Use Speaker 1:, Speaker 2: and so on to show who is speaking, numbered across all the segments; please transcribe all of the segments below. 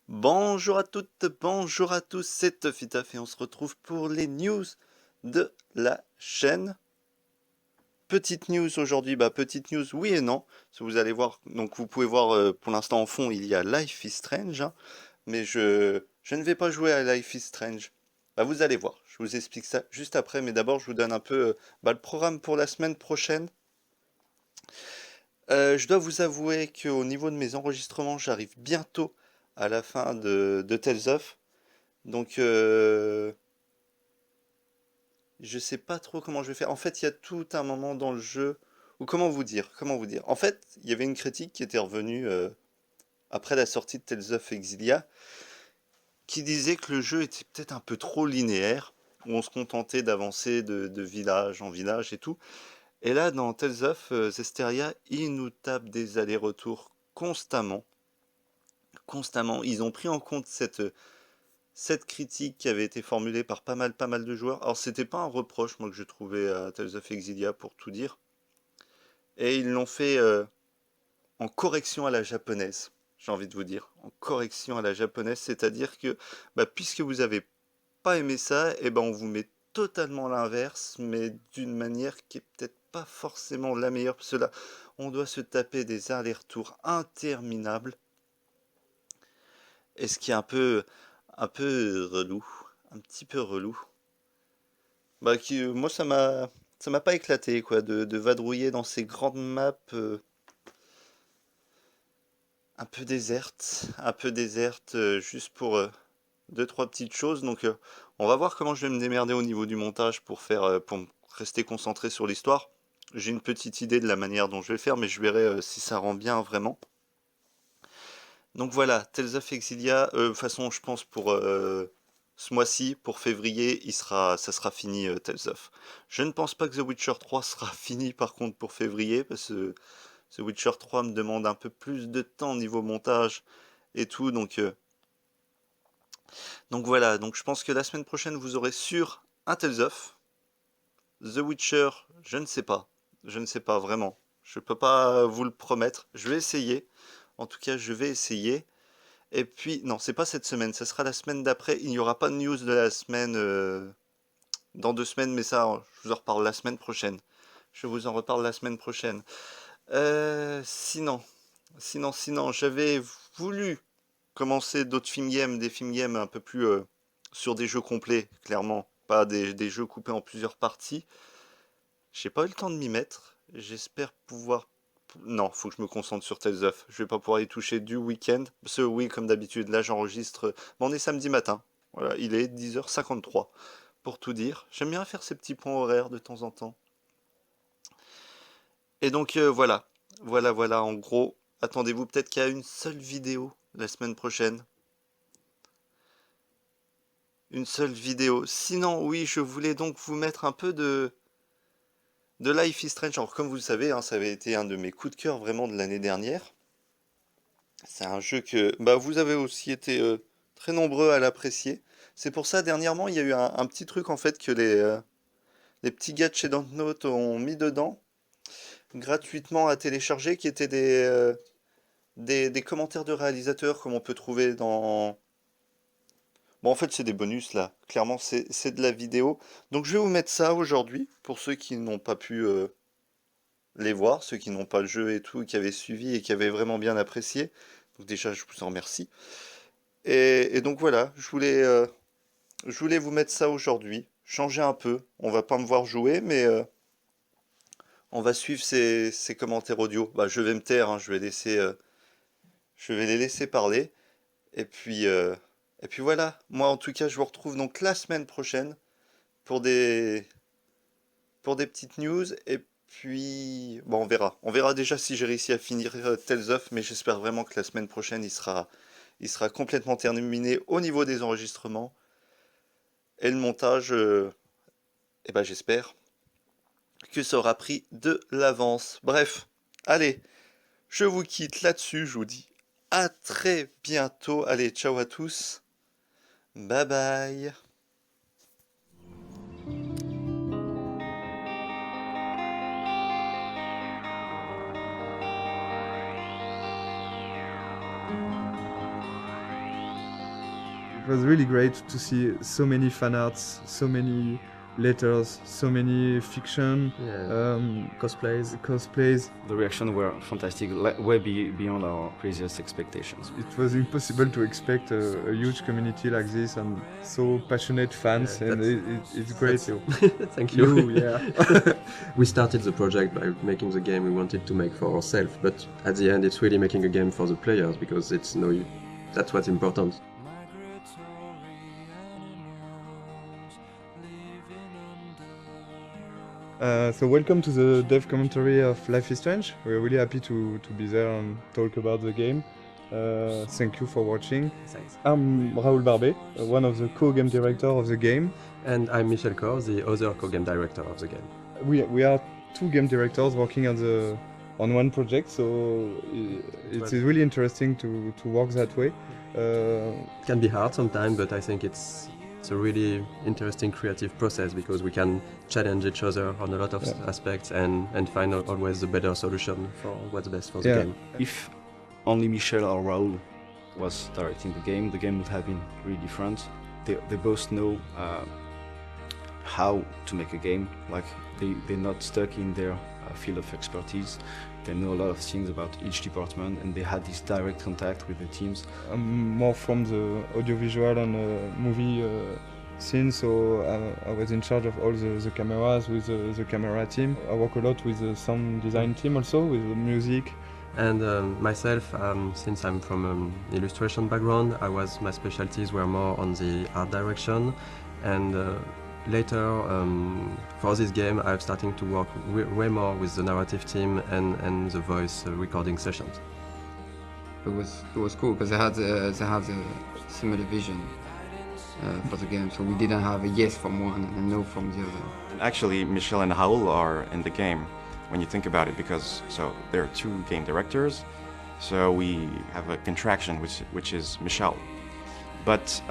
Speaker 1: Bonjour à toutes, bonjour à tous, c'est Tofitaf et on se retrouve pour les news de la chaîne. Petite news aujourd'hui, petite news oui et non. Vous allez voir, donc vous pouvez voir pour l'instant en fond il y a Life is Strange, hein, mais je ne vais pas jouer à Life is Strange. Vous allez voir, je vous explique ça juste après, mais d'abord je vous donne un peu le programme pour la semaine prochaine. Je dois vous avouer qu'au niveau de mes enregistrements, j'arrive bientôt à la fin de Tales of. Donc, je sais pas trop comment je vais faire. En fait, il y a tout un moment dans le jeu, ou comment vous dire. En fait, il y avait une critique qui était revenue après la sortie de Tales of Exilia, qui disait que le jeu était peut-être un peu trop linéaire, où on se contentait d'avancer de village en village et tout. Et là, dans Tales of Zestiria, ils nous tapent des allers-retours constamment. Constamment. Ils ont pris en compte cette critique qui avait été formulée par pas mal de joueurs. Alors c'était pas un reproche moi que je trouvais à Tales of Exilia pour tout dire, et ils l'ont fait en correction à la japonaise. J'ai envie de vous dire, en correction à la japonaise, c'est-à-dire que puisque vous avez pas aimé ça, et on vous met totalement l'inverse, mais d'une manière qui est peut-être pas forcément la meilleure, parce que là, on doit se taper des allers-retours interminables, et ce qui est un peu relou, un petit peu relou. Moi ça m'a pas éclaté quoi de vadrouiller dans ces grandes maps un peu désertes juste pour deux trois petites choses. Donc on va voir comment je vais me démerder au niveau du montage pour pour rester concentré sur l'histoire. J'ai une petite idée de la manière dont je vais faire, mais je verrai si ça rend bien vraiment. Donc voilà, Tales of Exilia, de toute façon je pense pour ce mois-ci, pour février, ça sera fini Tales of. Je ne pense pas que The Witcher 3 sera fini par contre pour février, parce que The Witcher 3 me demande un peu plus de temps niveau montage et tout, donc voilà, donc je pense que la semaine prochaine vous aurez sur un Tales of. The Witcher, je ne sais pas vraiment, je peux pas vous le promettre, je vais essayer, en tout cas je vais essayer. Et puis, non, c'est pas cette semaine, ça sera la semaine d'après. Il n'y aura pas de news de la semaine dans 2 semaines, mais ça, je vous en reparle la semaine prochaine. Je vous en reparle la semaine prochaine. Sinon, j'avais voulu commencer d'autres film games, des film games un peu plus sur des jeux complets, clairement, pas des jeux coupés en plusieurs parties. J'ai pas eu le temps de m'y mettre. J'espère pouvoir. Non, faut que je me concentre sur Tales of. Je vais pas pouvoir y toucher du week-end. Parce que oui, comme d'habitude, là j'enregistre. On est samedi matin. Voilà, il est 10h53. Pour tout dire, j'aime bien faire ces petits points horaires de temps en temps. Et donc voilà. Voilà, en gros. Attendez-vous peut-être qu'il y a une seule vidéo la semaine prochaine. Une seule vidéo. Sinon, oui, je voulais donc vous mettre un peu de Life is Strange. Alors, comme vous le savez, hein, ça avait été un de mes coups de cœur vraiment de l'année dernière. C'est un jeu que vous avez aussi été très nombreux à l'apprécier. C'est pour ça, dernièrement, il y a eu un petit truc en fait que les petits gars de chez Dontnod ont mis dedans, gratuitement à télécharger, qui étaient des commentaires de réalisateurs comme on peut trouver dans... Bon, en fait, c'est des bonus là. Clairement, c'est de la vidéo. Donc, je vais vous mettre ça aujourd'hui pour ceux qui n'ont pas pu les voir, ceux qui n'ont pas le jeu et tout, qui avaient suivi et qui avaient vraiment bien apprécié. Donc, déjà, je vous en remercie. Et donc voilà, je voulais vous mettre ça aujourd'hui, changer un peu. On va pas me voir jouer, mais on va suivre ces commentaires audio. Je vais me taire, hein, je vais les laisser parler. Et puis, euh, et puis voilà. Moi, en tout cas, je vous retrouve donc la semaine prochaine pour pour des petites news. Et puis, bon, on verra. On verra déjà si j'ai réussi à finir Tales of, mais j'espère vraiment que la semaine prochaine, il sera complètement terminé au niveau des enregistrements. Et le montage, j'espère que ça aura pris de l'avance. Bref, allez, je vous quitte là-dessus, je vous dis à très bientôt. Allez, ciao à tous. Bye bye.
Speaker 2: It was really great to see so many fan arts, so many letters, so many fiction, cosplays.
Speaker 3: The reactions were fantastic, way beyond our craziest expectations.
Speaker 2: It was impossible to expect a huge community like this and so passionate fans, and it's great.
Speaker 4: Thank you.
Speaker 2: Yeah.
Speaker 4: We started the project by making the game we wanted to make for ourselves, but at the end it's really making a game for the players, because that's what's important.
Speaker 2: So welcome to the dev commentary of Life is Strange. We're really happy to be there and talk about the game. Thank you for watching.
Speaker 4: Thanks.
Speaker 2: I'm Raoul Barbet, one of the co-game director of the game.
Speaker 4: And I'm Michel Cor, the other co-game director of the game.
Speaker 2: We are two game directors working on one project, so it's really interesting to work that way.
Speaker 4: It can be hard sometimes, but I think it's a really interesting creative process, because we can challenge each other on a lot of aspects and find always the better solution for what's best for the game.
Speaker 3: If only Michel or Raoul was directing the game would have been really different. They both know how to make a game. Like they're not stuck in their field of expertise. They know a lot of things about each department, and they had this direct contact with the teams.
Speaker 2: I'm more from the audiovisual and movie scene, so I was in charge of all the cameras with the camera team. I work a lot with the sound design team also, with the music.
Speaker 4: And myself, since I'm from an illustration background, my specialties were more on the art direction, and later, for this game, I'm starting to work way more with the narrative team and the voice recording sessions.
Speaker 5: It was cool because they had a similar vision for the game, so we didn't have a yes from one and a no from the other.
Speaker 6: Actually, Michel and Raoul are in the game when you think about it, because there are two game directors, so we have a contraction which is Michel. But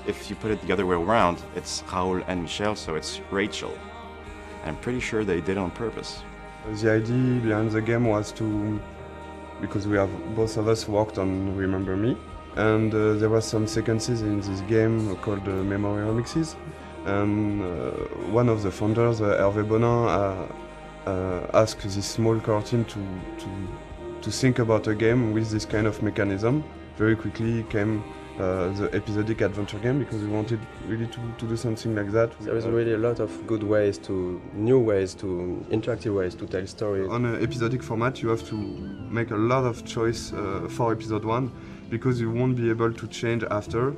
Speaker 6: if you put it the other way around, it's Raoul and Michel, so it's Rachel. I'm pretty sure they did it on purpose.
Speaker 2: The idea behind the game was because both of us worked on Remember Me, and there were some sequences in this game called Memory Remixes, and one of the founders, Hervé Bonin, asked this small core team to think about a game with this kind of mechanism. Very quickly came the episodic adventure game, because we wanted really to do something like that.
Speaker 4: There is really a lot of new ways, interactive ways to tell stories.
Speaker 2: On an episodic format, you have to make a lot of choice for episode 1, because you won't be able to change after.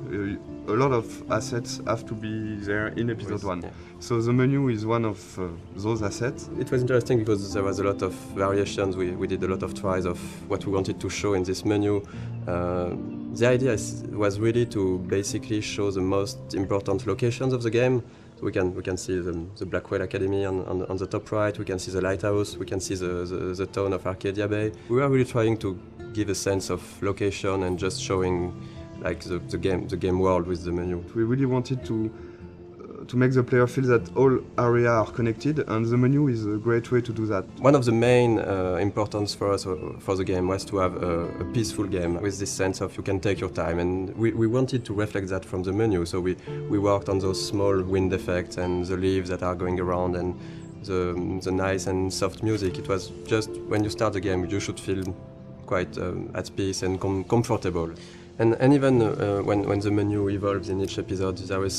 Speaker 2: A lot of assets have to be there in episode 1. Yeah. So the menu is one of those assets.
Speaker 4: It was interesting because there was a lot of variations. We did a lot of tries of what we wanted to show in this menu. The idea was really to basically show the most important locations of the game. So we can see the Blackwell Academy on the top right, we can see the lighthouse, we can see the town of Arcadia Bay. We were really trying to give a sense of location and just showing like the game world with the menu.
Speaker 2: We really wanted to make the player feel that all areas are connected, and the menu is a great way to do that.
Speaker 4: One of the main importance for us for the game was to have a peaceful game with this sense of you can take your time, and we wanted to reflect that from the menu, so we worked on those small wind effects and the leaves that are going around and the nice and soft music. It was just when you start the game you should feel quite at peace and comfortable. And even when the menu evolves in each episode, there is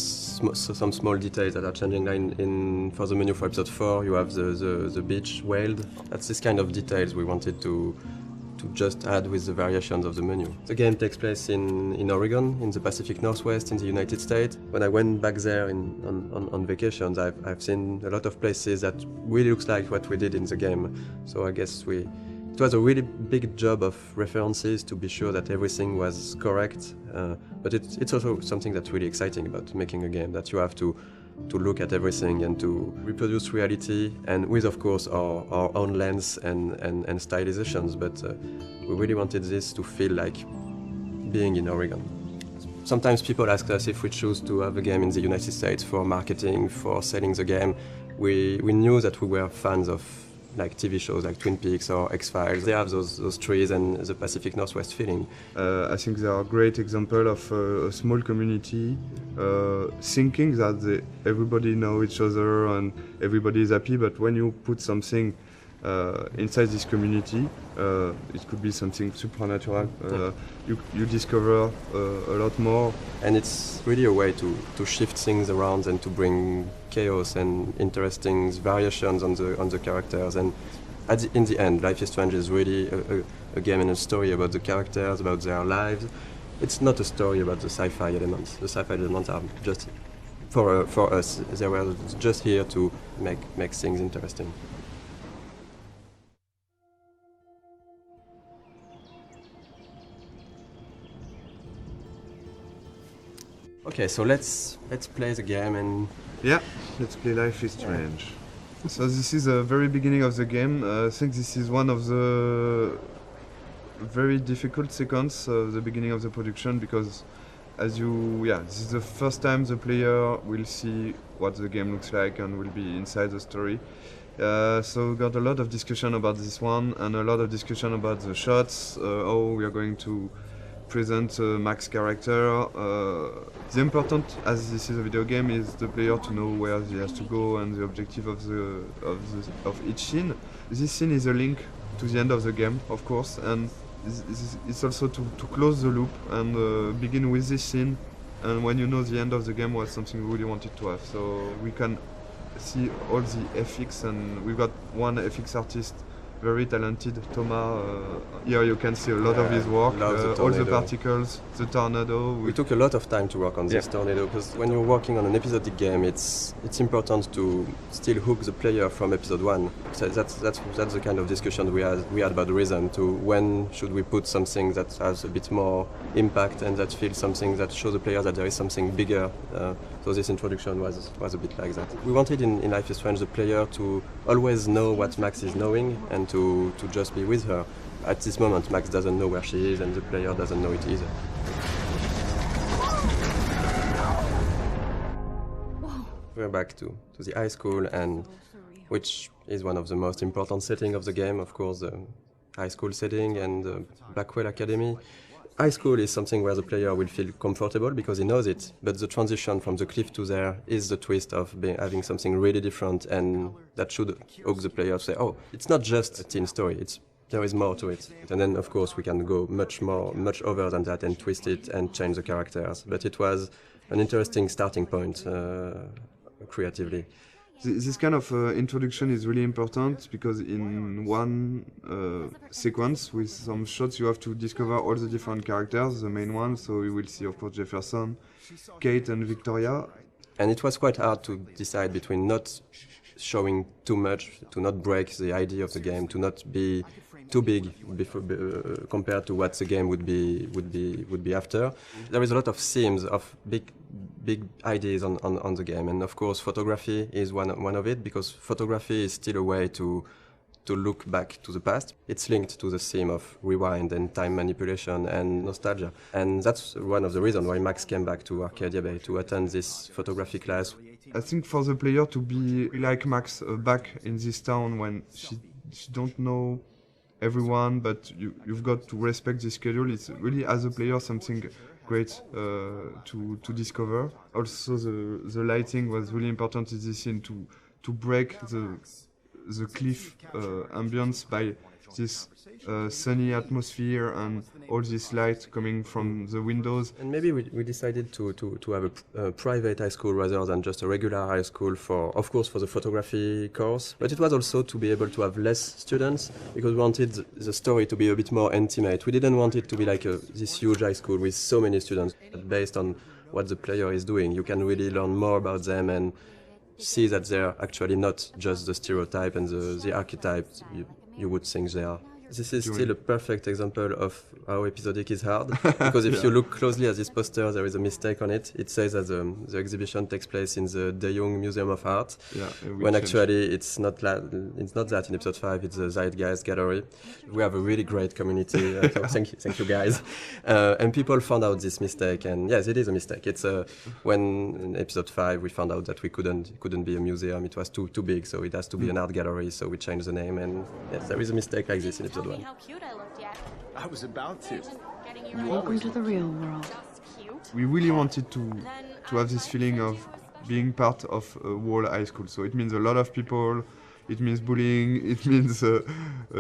Speaker 4: some small details that are changing. Like for the menu for episode 4, you have the beach wailed. That's this kind of details we wanted to just add with the variations of the menu. The game takes place in Oregon, in the Pacific Northwest, in the United States. When I went back there on vacations, I've seen a lot of places that really looks like what we did in the game. So I guess it was a really big job of references to be sure that everything was correct, but it's also something that's really exciting about making a game, that you have to look at everything and to reproduce reality, and with of course our own lens and stylizations, but we really wanted this to feel like being in Oregon. Sometimes people ask us if we choose to have a game in the United States for marketing, for selling the game. We knew that we were fans of like TV shows like Twin Peaks or X-Files. They have those trees and the Pacific Northwest feeling.
Speaker 2: I think they are a great example of a small community thinking that everybody know each other and everybody is happy, but when you put something inside this community, it could be something supernatural. You discover a lot more.
Speaker 4: And it's really a way to shift things around and to bring chaos and interesting variations on the characters. And in the end, Life is Strange is really a game and a story about the characters, about their lives. It's not a story about the sci-fi elements. The sci-fi elements are just, for us, they were just here to make things interesting. Okay, so let's play the game and...
Speaker 2: Yeah, let's play Life is Strange. So this is the very beginning of the game. I think this is one of the very difficult sequences of the beginning of the production, because this is the first time the player will see what the game looks like and will be inside the story. So we got a lot of discussion about this one and a lot of discussion about the shots, how we are going to present Max's character. The important, as this is a video game, is the player to know where he has to go and the objective of each scene. This scene is a link to the end of the game, of course, and it's also to close the loop and begin with this scene. And when you know the end of the game was something we really wanted to have, so we can see all the FX, and we've got one FX artist, very talented, Thomas. Here you can see a lot of his work, all the particles, the tornado.
Speaker 4: We took a lot of time to work on this tornado, because when you're working on an episodic game, it's important to still hook the player from episode 1. So that's the kind of discussion we had about the rhythm, to when should we put something that has a bit more impact and that feels something that shows the player that there is something bigger. So this introduction was a bit like that. We wanted in Life is Strange the player to always know what Max is knowing and to just be with her. At this moment, Max doesn't know where she is and the player doesn't know it either. We're back to the high school, and which is one of the most important settings of the game, of course, the high school setting and the Blackwell Academy. High school is something where the player will feel comfortable because he knows it, but the transition from the cliff to there is the twist of having something really different, and that should hook the player to say, oh, it's not just a teen story, there is more to it. And then, of course, we can go much over than that and twist it and change the characters. But it was an interesting starting point creatively.
Speaker 2: This kind of introduction is really important, because in one sequence with some shots you have to discover all the different characters, the main ones. So we will see, of course, Jefferson, Kate and Victoria.
Speaker 4: And it was quite hard to decide between not showing too much, to not break the idea of the game, to not be too big compared to what the game would be after. There is a lot of themes of big ideas on the game, and of course photography is one of it, because photography is still a way to look back to the past. It's linked to the theme of rewind and time manipulation and nostalgia, and that's one of the reasons why Max came back to Arcadia Bay to attend this photography class.
Speaker 2: I think for the player to be like Max back in this town when she don't know everyone, but you've got to respect the schedule. It's really, as a player, something great to discover. Also, the lighting was really important in this scene to break the cliff ambience by this sunny atmosphere and all this light coming from the windows.
Speaker 4: And maybe we decided to have a private high school rather than just a regular high school, of course for the photography course, but it was also to be able to have less students, because we wanted the story to be a bit more intimate. We didn't want it to be like this huge high school with so many students. Based on what the player is doing, you can really learn more about them and see that they're actually not just the stereotype and the archetype you would think they are. This is
Speaker 2: doing.
Speaker 4: still a perfect example of how episodic is hard, because if you look closely at this poster, there is a mistake on it. It says that the exhibition takes place in the De Jong Museum of Art, when actually it's not that in episode 5, it's the Zeitgeist Gallery. We have a really great community, so thank you guys. And people found out this mistake, and yes, it is a mistake. It's when in episode 5 we found out that we couldn't be a museum, it was too big, so it has to be an art gallery, so we changed the name, and yes, there is a mistake like this in episode 1.
Speaker 7: How cute I looked yet.
Speaker 8: I was about to.
Speaker 7: Welcome to the real world.
Speaker 2: We really wanted to have this feeling of being part of a whole high school. So it means a lot of people, it means bullying, it means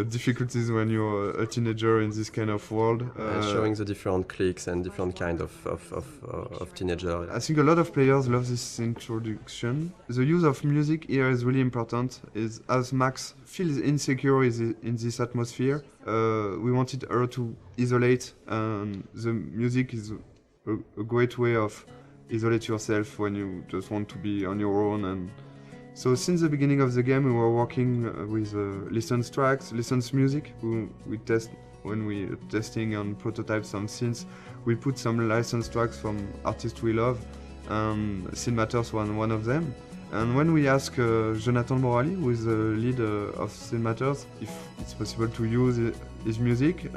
Speaker 2: difficulties when you're a teenager in this kind of world.
Speaker 4: And showing the different cliques and different kind of teenager.
Speaker 2: I think a lot of players love this introduction. The use of music here is really important. Is as Max feels insecure in this atmosphere, we wanted her to isolate, and the music is a great way of isolate yourself when you just want to be on your own. And so since the beginning of the game, we were working with licensed tracks, licensed music. We test when we testing and prototype some scenes. We put some licensed tracks from artists we love, and Scene Matters was one of them. And when we asked Jonathan Morali, who is the lead of Scene Matters, if it's possible to use his music,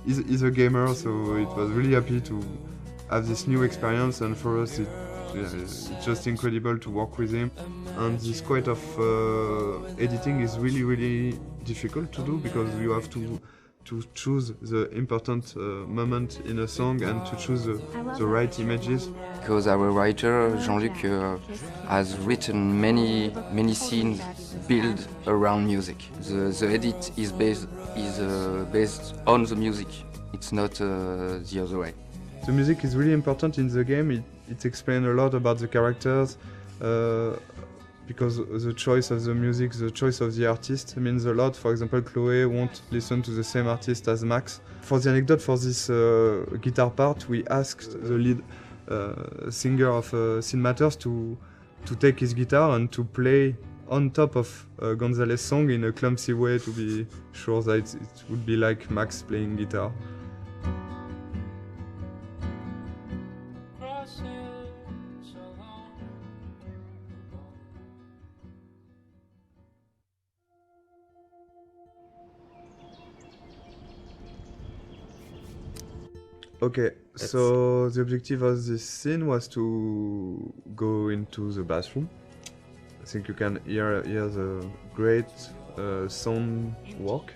Speaker 2: he's a gamer, so it was really happy to have this new experience, and for us it's just incredible to work with him. And this kind of editing is really difficult to do, because you have to choose the important moment in a song and to choose the right images.
Speaker 5: Because our writer Jean-Luc has written many scenes built around music. The edit is based on the music. It's not the other way.
Speaker 2: The music is really important in the game. It explains a lot about the characters, because the choice of the music, the choice of the artist means a lot. For example, Chloe won't listen to the same artist as Max. For the anecdote, for this guitar part, we asked the lead singer of Scene Matters to take his guitar and to play on top of Gonzalez's song in a clumsy way, to be sure that it would be like Max playing guitar. Okay, so the objective of this scene was to go into the bathroom. I think you can hear the great sound work.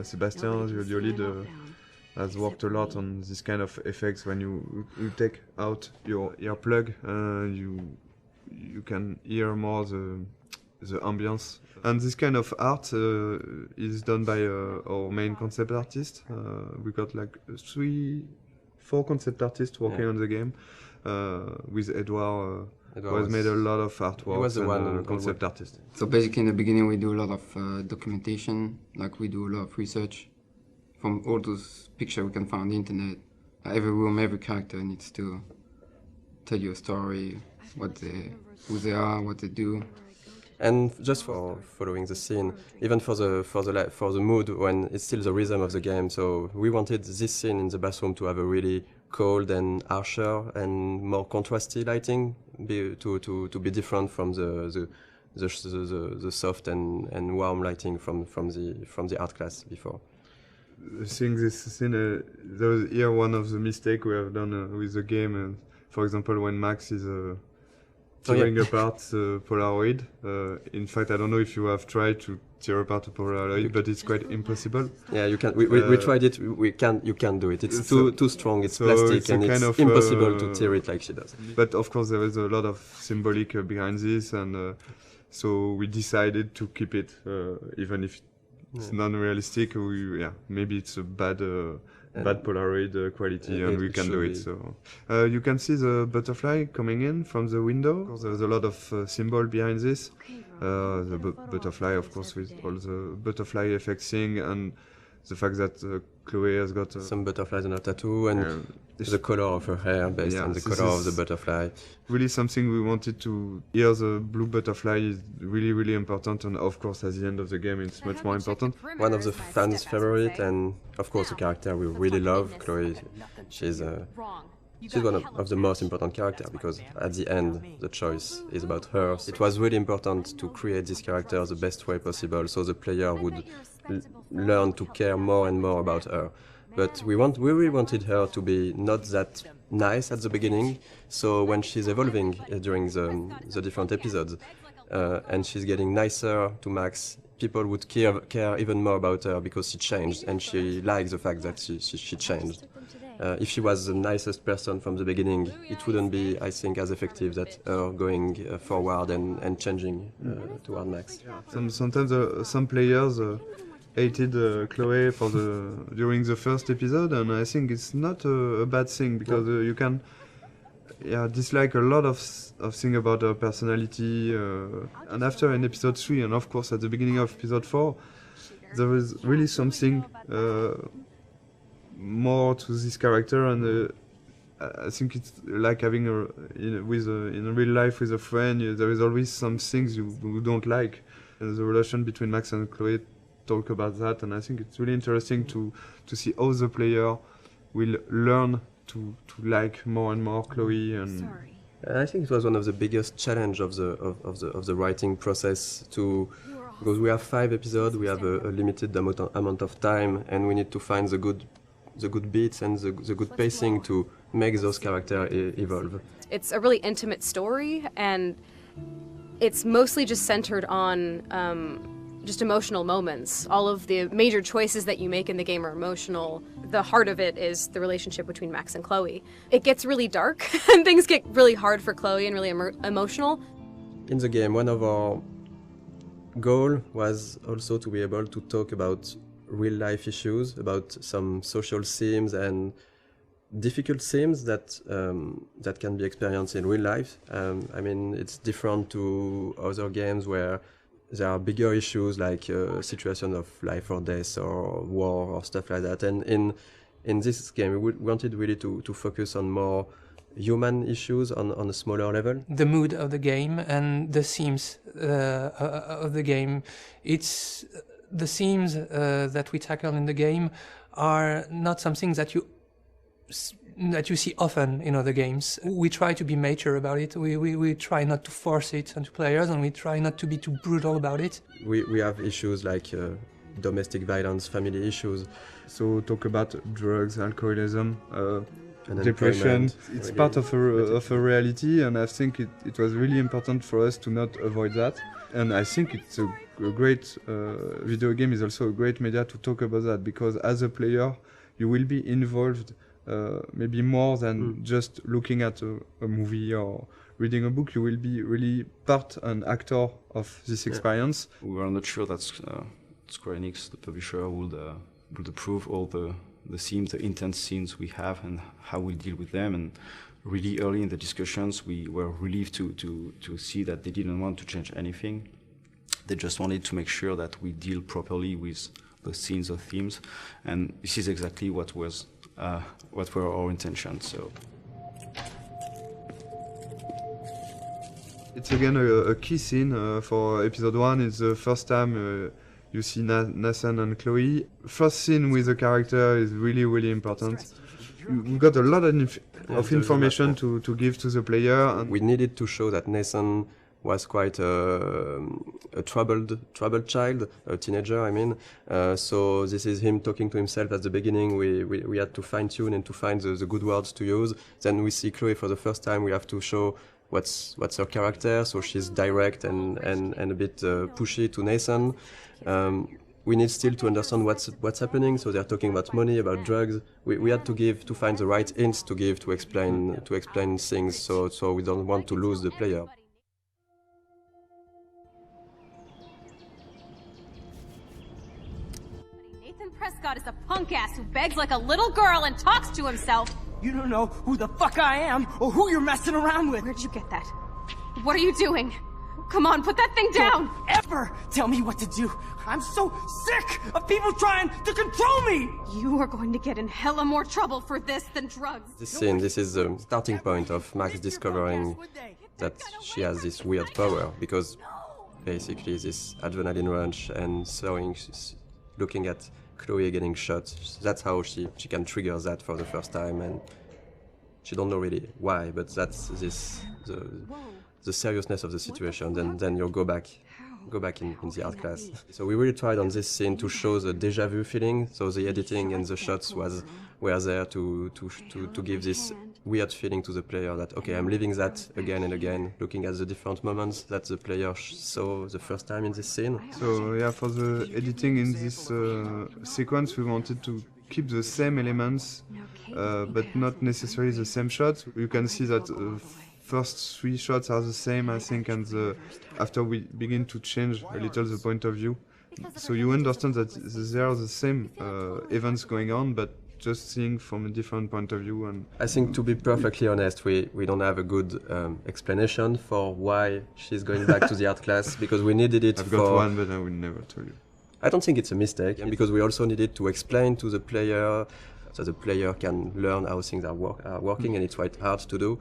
Speaker 2: Sebastian, the audio lead, has worked a lot on this kind of effects. When you take out your earplug, you can hear more the ambience. And this kind of art is done by our main concept artist. We got like 4 concept artists working on the game, with Edouard who has made a lot of artwork.
Speaker 4: He was the one
Speaker 2: concept artist.
Speaker 5: So basically in the beginning we do a lot of documentation, like we do a lot of research. From all those pictures we can find on the internet, every room, every character needs to tell you a story, who they are, what they do.
Speaker 4: And just for following the scene, even for the mood, when it's still the rhythm of the game. So we wanted this scene in the bathroom to have a really cold and harsher and more contrasty lighting, to be different from the soft and warm lighting from the art class before.
Speaker 2: Seeing this scene, there was here one of the mistakes we have done with the game. For example, when Max is tearing apart the Polaroid. In fact, I don't know if you have tried to tear apart a Polaroid, but it's quite impossible.
Speaker 4: Yeah, you can. We tried it. You can't do it. It's too strong. It's plastic, and it's impossible to tear it like she does.
Speaker 2: But of course, there is a lot of symbolic behind this, and so we decided to keep it, even if it's non-realistic. Maybe it's a bad Polaroid quality, and we can do it. So you can see the butterfly coming in from the window. There's a lot of symbol behind this. The butterfly, of course, with all the butterfly effect thing, and the fact that Chloe has got
Speaker 4: some butterflies on her tattoo, and
Speaker 2: this-
Speaker 4: the color of her hair based on the
Speaker 2: this
Speaker 4: color of the
Speaker 2: is
Speaker 4: butterfly.
Speaker 2: really something we wanted to. Here, the blue butterfly is really, really important, and of course, at the end of the game, it's much more important.
Speaker 4: One of the fans' favorite, and of course a character we really love, Chloe. She's one of the most important characters because at the end the choice is about her. It was really important to create this character the best way possible, so the player would learn to care more and more about her. But we really wanted her to be not that nice at the beginning, so when she's evolving during the different episodes, and she's getting nicer to Max, people would care even more about her because she changed, and she likes the fact that she changed. If she was the nicest person from the beginning, it wouldn't be, I think, as effective that her going forward and changing toward Max.
Speaker 2: Sometimes some players hated Chloe during the first episode, and I think it's not a bad thing because you can dislike a lot of things about her personality. And after in episode 3, and of course at the beginning of episode 4, there is really something more to this character, and I think it's like having in real life with a friend. There is always some things you don't like. The relation between Max and Chloe talk about that, and I think it's really interesting to see how the player will learn to like more and more Chloe. And
Speaker 4: I think it was one of the biggest challenge of the writing process because we have 5 episodes, we have a limited amount of time, and we need to find the good beats and the good pacing to make those characters evolve.
Speaker 8: It's a really intimate story, and it's mostly just centered on just emotional moments. All of the major choices that you make in the game are emotional. The heart of it is the relationship between Max and Chloe. It gets really dark, and things get really hard for Chloe and really emotional.
Speaker 4: In the game, one of our goals was also to be able to talk about real-life issues, about some social themes and difficult themes that can be experienced in real life. I mean, it's different to other games where there are bigger issues like situation of life or death or war or stuff like that. And in this game, we wanted really to focus on more human issues on a smaller level.
Speaker 9: The mood of the game and the themes of the game. It's the themes that we tackle in the game are not something that you see often in other games. We try to be mature about it. We try not to force it onto players, and we try not to be too brutal about it.
Speaker 4: We have issues like domestic violence, family issues.
Speaker 2: So talk about drugs, alcoholism, depression. It's part of a reality, and I think it was really important for us to not avoid that. And I think it's a great video game is also a great media to talk about that, because as a player you will be involved maybe more than just looking at a movie or reading a book. You will be really part and actor of this experience.
Speaker 3: We were not sure that Square Enix, the publisher, would approve all the themes, the intense scenes we have, and how we deal with them. And really early in the discussions, we were relieved to see that they didn't want to change anything. They just wanted to make sure that we deal properly with the scenes or themes, and this is exactly what were our intentions. So
Speaker 2: it's again a key scene for episode 1. It's the first time you see Nathan and Chloe. First scene with the character is really, really important. We got a lot of information to give to the player. And
Speaker 4: we needed to show that Nathan was quite a troubled child, a teenager, I mean. So this is him talking to himself at the beginning. We had to fine-tune and to find the good words to use. Then we see Chloe for the first time. We have to show what's her character, so she's direct and a bit pushy to Nathan. We need still to understand what's happening. So they're talking about money, about drugs. We had to find the right hints to give to explain things. So we don't want to lose the player.
Speaker 7: Nathan Prescott is a punk ass who begs like a little girl and talks to himself.
Speaker 10: You don't know who the fuck I am or who you're messing around with.
Speaker 7: Where'd you get that? What are you doing? Come on, put that thing down!
Speaker 10: Ever tell me what to do. I'm so sick of people trying to control me.
Speaker 7: You are going to get in hella more trouble for this than drugs.
Speaker 4: This scene, this is the starting point of Max discovering that she has this weird power, because basically this adrenaline rush and looking at Chloe getting shot, that's how she can trigger that for the first time, and she don't know really why, but that's the seriousness of the situation. Then you'll go back in the art class. So we really tried on this scene to show the déjà vu feeling. So the editing and the shots were there to give this weird feeling to the player that, okay, I'm living that again and again, looking at the different moments that the player saw the first time in this scene.
Speaker 2: So yeah, for the editing in this sequence, we wanted to keep the same elements, but not necessarily the same shots. You can see that first 3 shots are the same, I think, and after we begin to change a little the point of view, so you understand that there are the same events going on, but just seeing from a different point of view. And
Speaker 4: I think, to be perfectly honest, we don't have a good explanation for why she's going back to the art class, because we needed it.
Speaker 2: I've got one, but I will never tell you.
Speaker 4: I don't think it's a mistake, and because we also needed to explain to the player, so the player can learn how things are working, and it's quite hard to do.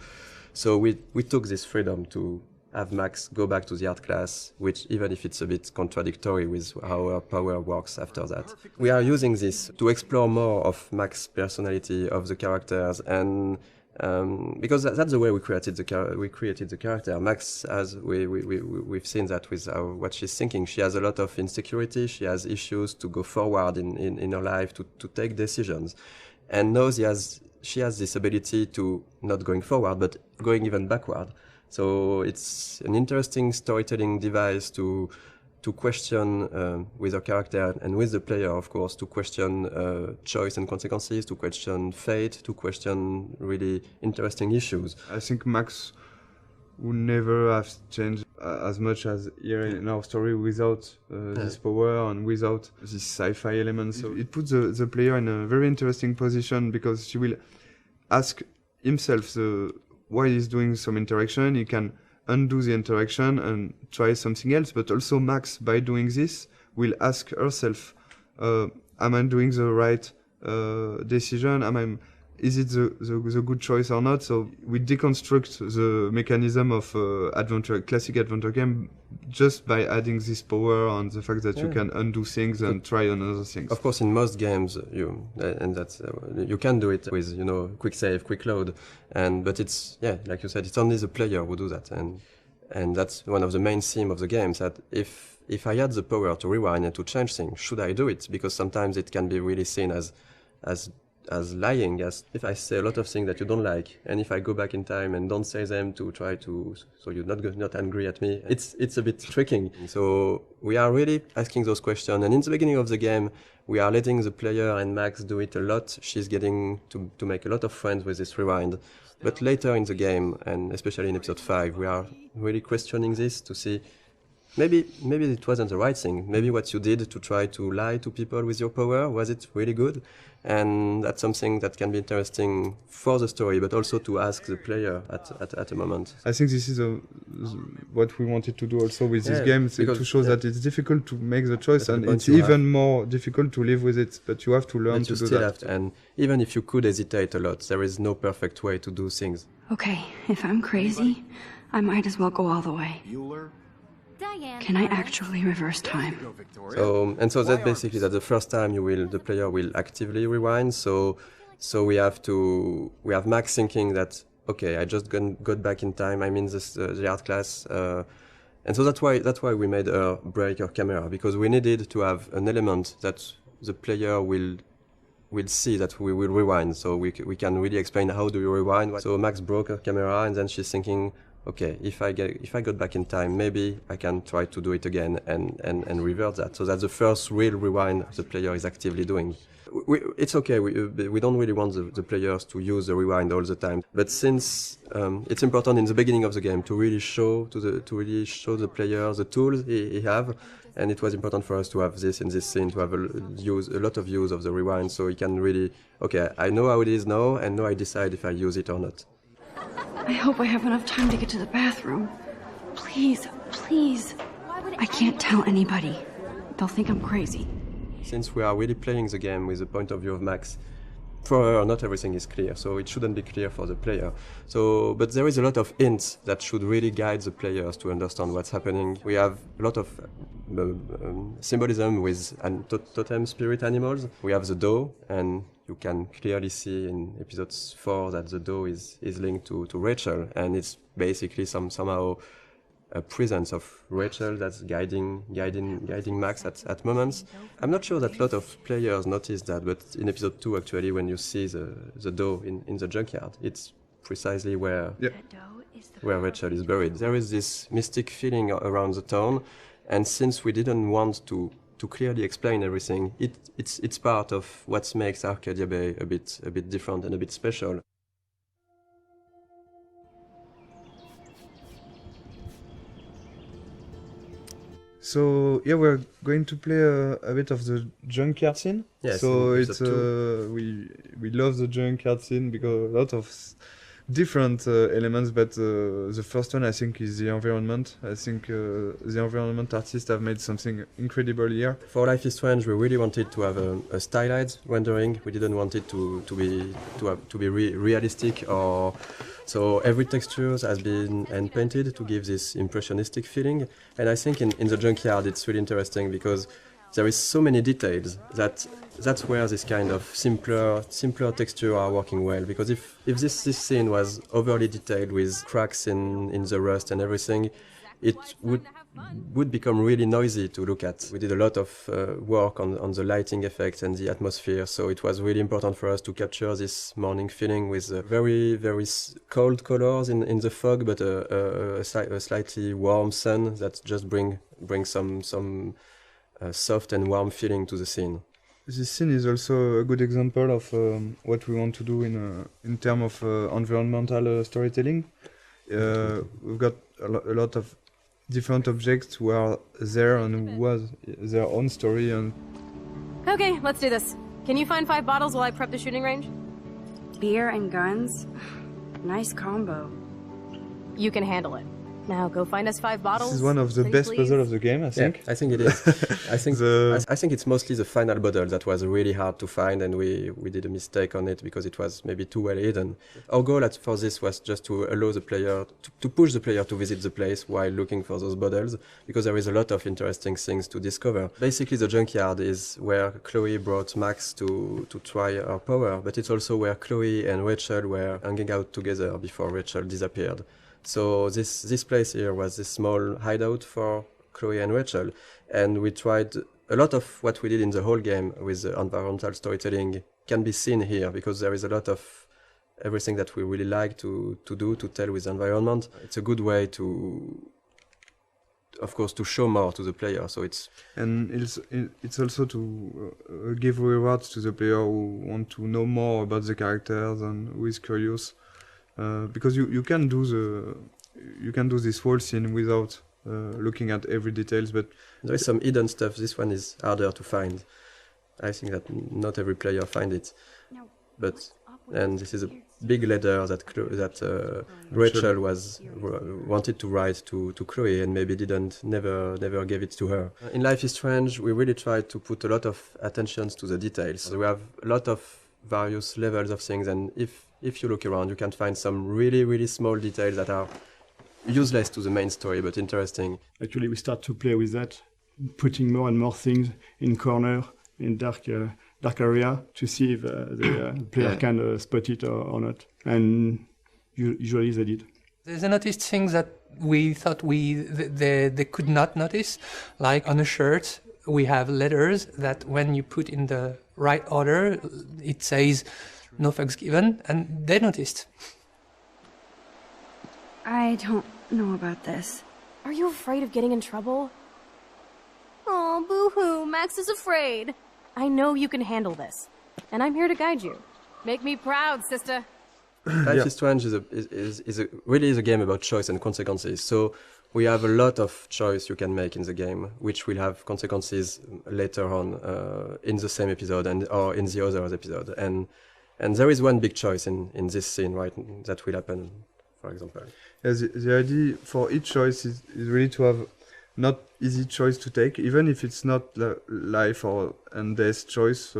Speaker 4: So we took this freedom to have Max go back to the art class, which, even if it's a bit contradictory with how her power works after that. We are using this to explore more of Max's personality, of the characters, and because that's the way we created the character. Max, as we've seen that with what she's thinking. She has a lot of insecurity. She has issues to go forward in her life, to take decisions, and now she has this ability to not going forward, but going even backward. So it's an interesting storytelling device to question with her character and with the player, of course, to question choice and consequences, to question fate, to question really interesting issues.
Speaker 2: I think Max would never have changed as much as here in our story without this power and without this sci-fi element. So it puts the player in a very interesting position, because she will ask himself why he's doing some interaction. He can undo the interaction and try something else, but also Max, by doing this, will ask herself, am I doing the right decision? Is it the good choice or not? So we deconstruct the mechanism of classic adventure game just by adding this power and the fact that you can undo things and try another things.
Speaker 4: Of course, in most games, you can do it with quick save, quick load, but it's like you said, it's only the player who do that, and that's one of the main themes of the games. That if I had the power to rewind and to change things, should I do it? Because sometimes it can be really seen as lying, as if I say a lot of things that you don't like, and if I go back in time and don't say them to try to, so you're not angry at me, it's a bit tricking. So we are really asking those questions, and in the beginning of the game, we are letting the player and Max do it a lot. She's getting to make a lot of friends with this rewind. But later in the game, and especially in episode 5, we are really questioning this to see maybe it wasn't the right thing. Maybe what you did to try to lie to people with your power, was it really good? And that's something that can be interesting for the story, but also to ask the player at a moment.
Speaker 2: I think this is what we wanted to do also with this game, to show that it's difficult to make the choice, and it's even more difficult to live with it, but you have to learn to do that.
Speaker 4: And even if you could hesitate a lot, there is no perfect way to do things.
Speaker 11: Okay, if I'm crazy, I might as well go all the way. Can I actually reverse time?
Speaker 4: So that's basically that the first time the player will actively rewind. So we have Max thinking that, okay, I just got back in time. I'm in the art class, and so that's why we made her break her camera, because we needed to have an element that the player will see that we will rewind. So we can really explain how do you rewind. So Max broke her camera, and then she's thinking, okay, if I got back in time, maybe I can try to do it again and revert that. So that's the first real rewind the player is actively doing. It's okay. We don't really want the players to use the rewind all the time. But since it's important in the beginning of the game to really show the player the tools he have, and it was important for us to have this in this scene, to have a lot of use of the rewind, so he can really, okay, I know how it is now, and now I decide if I use it or not.
Speaker 11: I hope I have enough time to get to the bathroom. Please, Please. I can't tell anybody. They'll think I'm crazy.
Speaker 4: Since we are really playing the game with the point of view of Max, for her not everything is clear, so it shouldn't be clear for the player. But there is a lot of hints that should really guide the players to understand what's happening. We have a lot of symbolism with totem spirit animals. We have the doe, and you can clearly see in episode 4 that the doe is linked to Rachel, and it's basically somehow a presence of Rachel that's guiding Max at moments. I'm not sure that a lot of players notice that, but in episode 2 actually, when you see the doe in the junkyard, it's precisely where Rachel is buried. There is this mystic feeling around the town, and since we didn't want to clearly explain everything, it's part of what makes Arcadia Bay a bit different and a bit special.
Speaker 2: So yeah, we're going to play a bit of the junkyard scene.
Speaker 4: Yes,
Speaker 2: so it's we love the junkyard scene because a lot of different elements, but the first one I think is the environment. I think the environment artists have made something incredible here.
Speaker 4: For Life is Strange, we really wanted to have a stylized rendering. We didn't want it to be realistic or. So every texture has been hand painted to give this impressionistic feeling. And I think in the junkyard it's really interesting because there is so many details that's where this kind of simpler texture are working well. Because if this scene was overly detailed with cracks in the rust and everything, it would become really noisy to look at. We did a lot of work on the lighting effects and the atmosphere, so it was really important for us to capture this morning feeling with very, very cold colors in the fog, but a slightly warm sun that just bring some soft and warm feeling to the scene.
Speaker 2: This scene is also a good example of what we want to do in terms of environmental storytelling. We've got a lot of different objects who are there and who has their own story. And
Speaker 8: Okay, let's do this. Can you find 5 bottles while I prep the shooting range?
Speaker 11: Beer and guns? Nice combo.
Speaker 8: You can handle it. Now go find us 5 bottles.
Speaker 2: This is one of the best puzzles of the game, I think.
Speaker 4: Yeah, I think it is. I think it's mostly the final bottle that was really hard to find, and we did a mistake on it because it was maybe too well hidden. Our goal for this was just to allow the player, to push the player to visit the place while looking for those bottles, because there is a lot of interesting things to discover. Basically, the junkyard is where Chloe brought Max to try her power, but it's also where Chloe and Rachel were hanging out together before Rachel disappeared. So this place here was this small hideout for Chloe and Rachel, and we tried a lot of what we did in the whole game with the environmental storytelling can be seen here, because there is a lot of everything that we really like to tell with the environment. It's a good way to, of course, to show more to the player. So it's
Speaker 2: also to give rewards to the player who want to know more about the characters and who is curious. Because you can do this whole scene without looking at every details, but
Speaker 4: there is some hidden stuff. This one is harder to find. I think that not every player find it. And this is a big letter that Rachel wanted to write to Chloe and maybe never gave it to her. In Life is Strange, we really tried to put a lot of attention to the details. So we have a lot of various levels of things, and if you look around, you can find some really, really small details that are useless to the main story, but interesting.
Speaker 12: Actually, we start to play with that, putting more and more things in corner, in dark area, to see if the player can spot it or not. And usually they did.
Speaker 9: There's a noticed things that we thought they could not notice, like on a shirt, we have letters that when you put in the right order, it says no fucks given, and they noticed.
Speaker 11: I don't know about this.
Speaker 8: Are you afraid of getting in trouble? Oh, boo-hoo, Max is afraid. I know you can handle this, and I'm here to guide you. Make me proud, sister.
Speaker 4: Life is Strange really is a game about choice and consequences. So we have a lot of choice you can make in the game, which will have consequences later on in the same episode or in the other episode. And there is one big choice in this scene, right, that will happen for example.
Speaker 2: Yeah, the idea for each choice is really to have not easy choice to take, even if it's not life or and death choice,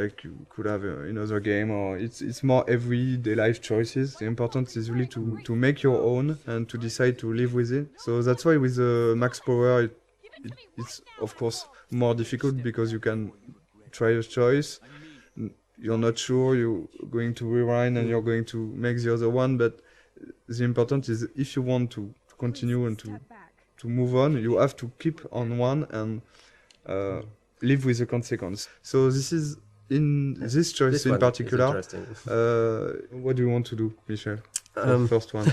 Speaker 2: like you could have in other game, or it's more everyday life choices. The important is really to make your own and to decide to live with it. So that's why with the max power, it's of course more difficult because you can try a choice. You're not sure, you're going to rewind and you're going to make the other one, but the important is if you want to continue and to move on, you have to keep on one and live with the consequence. So this is in this choice in particular. What do you want to do, Michel? The first one.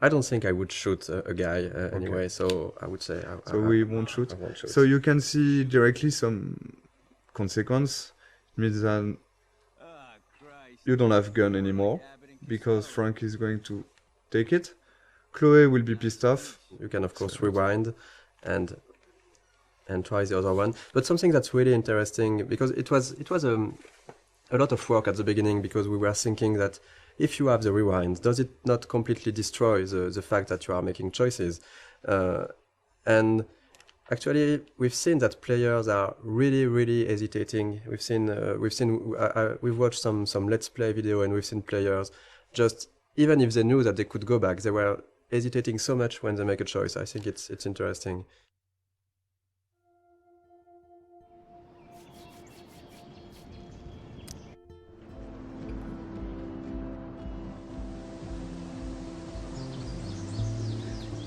Speaker 4: I don't think I would shoot a guy anyway, so I would say.
Speaker 2: We won't shoot.
Speaker 4: I won't shoot.
Speaker 2: So you can see directly some consequence. It means that you don't have gun anymore because Frank is going to take it. Chloe will be pissed off.
Speaker 4: You can of course rewind and try the other one. But something that's really interesting, because it was a lot of work at the beginning, because we were thinking that if you have the rewind, does it not completely destroy the fact that you are making choices? And actually, we've seen that players are really hesitating. We've watched some Let's Play video, and we've seen players just, even if they knew that they could go back, they were hesitating so much when they make a choice. I think it's interesting.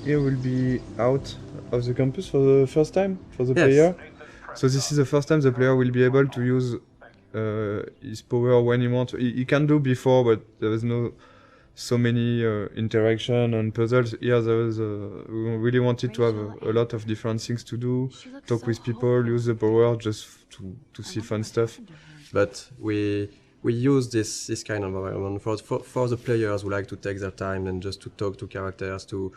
Speaker 2: Here will be out of the campus for the first time for the player. So this is the first time the player will be able to use his power when he wants. He can do before, but there was no so many interaction and puzzles. Here there was we really wanted to have a lot of different things to do, talk with people, use the power just to see fun stuff.
Speaker 4: But we use this kind of environment for the players who like to take their time and just to talk to characters, to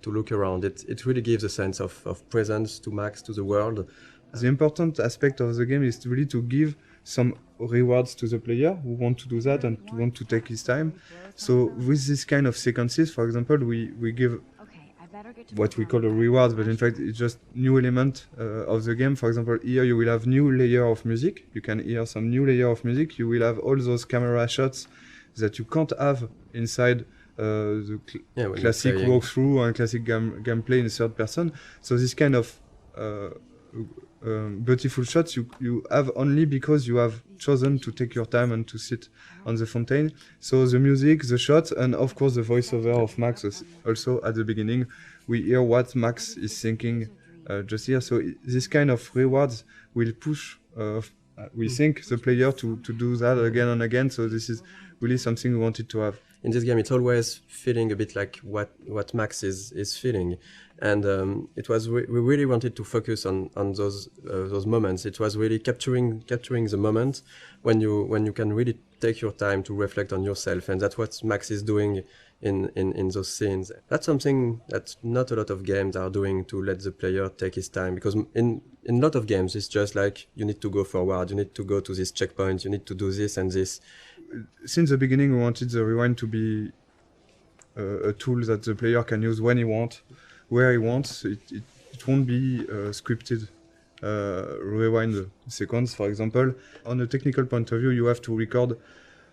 Speaker 4: look around. It really gives a sense of presence to Max, to the world.
Speaker 2: The important aspect of the game is really to give some rewards to the player who want to do that and to want to take his time. So with this kind of sequences, for example, we give what we call a reward, but in fact it's just new element of the game. For example, here you will have new layer of music. You can hear some new layer of music. You will have all those camera shots that you can't have inside the classic walkthrough and classic gameplay in third person. So this kind of beautiful shots you have only because you have chosen to take your time and to sit on the fountain. So the music, the shots, and of course the voiceover of Max also at the beginning. We hear what Max is thinking just here. So this kind of rewards will push, we think, the player to do that again and again. So this is really something we wanted to have.
Speaker 4: In this game, it's always feeling a bit like what Max is feeling, and we really wanted to focus on those moments. It was really capturing the moment when you can really take your time to reflect on yourself, and that's what Max is doing in those scenes. That's something that not a lot of games are doing, to let the player take his time, because in a lot of games it's just like you need to go forward, you need to go to this checkpoint, you need to do this and this.
Speaker 2: Since the beginning, we wanted the rewind to be a tool that the player can use when he wants, where he wants. It won't be scripted rewind sequence, for example. On a technical point of view, you have to record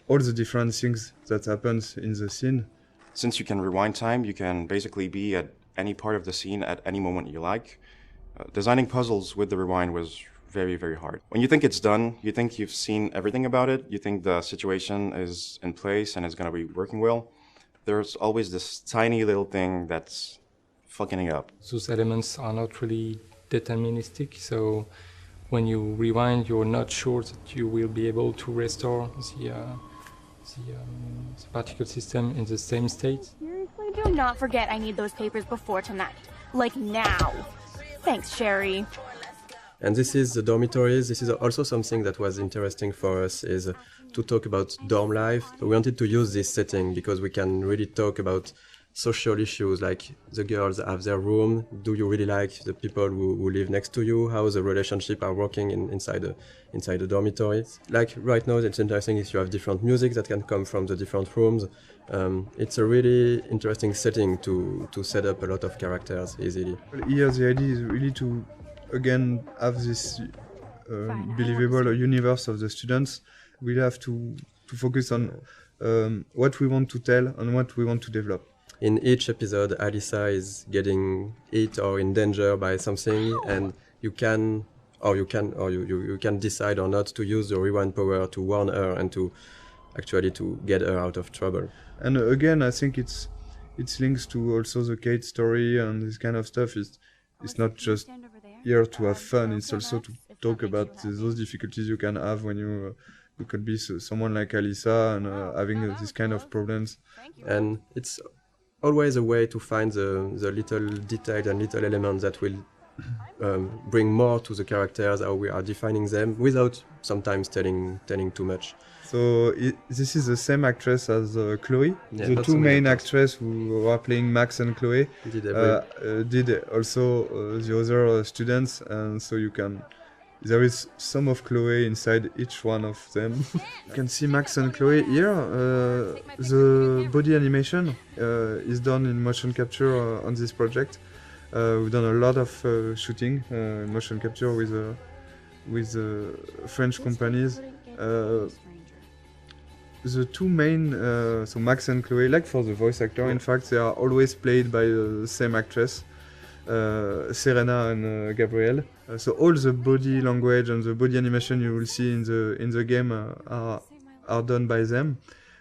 Speaker 2: all the different things that happens in the scene.
Speaker 6: Since you can rewind time, you can basically be at any part of the scene at any moment you like. Designing puzzles with the rewind was very hard. When you think it's done, you think you've seen everything about it, you think the situation is in place and is going to be working well, there's always this tiny little thing that's fucking it up.
Speaker 13: Those elements are not really deterministic, so when you rewind, you're not sure that you will be able to restore the particle system in the same state.
Speaker 14: Seriously, do not forget I need those papers before tonight. Like now. Thanks, Sherry.
Speaker 4: And this is the dormitories. This is also something that was interesting for us, is to talk about dorm life. We wanted to use this setting because we can really talk about social issues, like the girls have their room. Do you really like the people who live next to you? How the relationship are working inside the dormitory? Like right now, it's interesting if you have different music that can come from the different rooms. It's a really interesting setting to set up a lot of characters easily.
Speaker 2: Here the idea is really to again have this believable universe of the students. We have to focus on what we want to tell and what we want to develop.
Speaker 4: In each episode, Alyssa is getting hit or in danger by something, and you can decide or not to use the rewind power to warn her and to actually to get her out of trouble.
Speaker 2: And again, I think it's links to also the Kate story and this kind of stuff. It's not just here to have fun. It's also to talk about those difficulties you can have when you could be someone like Alyssa and having these kind of problems.
Speaker 4: And it's always a way to find the little detail and little elements that will bring more to the characters, how we are defining them, without sometimes telling too much.
Speaker 2: So this is the same actress as Chloe.
Speaker 4: Yeah,
Speaker 2: the two main actresses who are playing Max and Chloe did also the other students, and so you can. There is some of Chloe inside each one of them. You can see Max and Chloe here. The body animation is done in motion capture on this project. We've done a lot of shooting in motion capture with French companies. The two main, so Max and Chloe, like for the voice actor, in fact, they are always played by the same actress. Serena and Gabrielle. So all the body language and the body animation you will see in the game are done by them.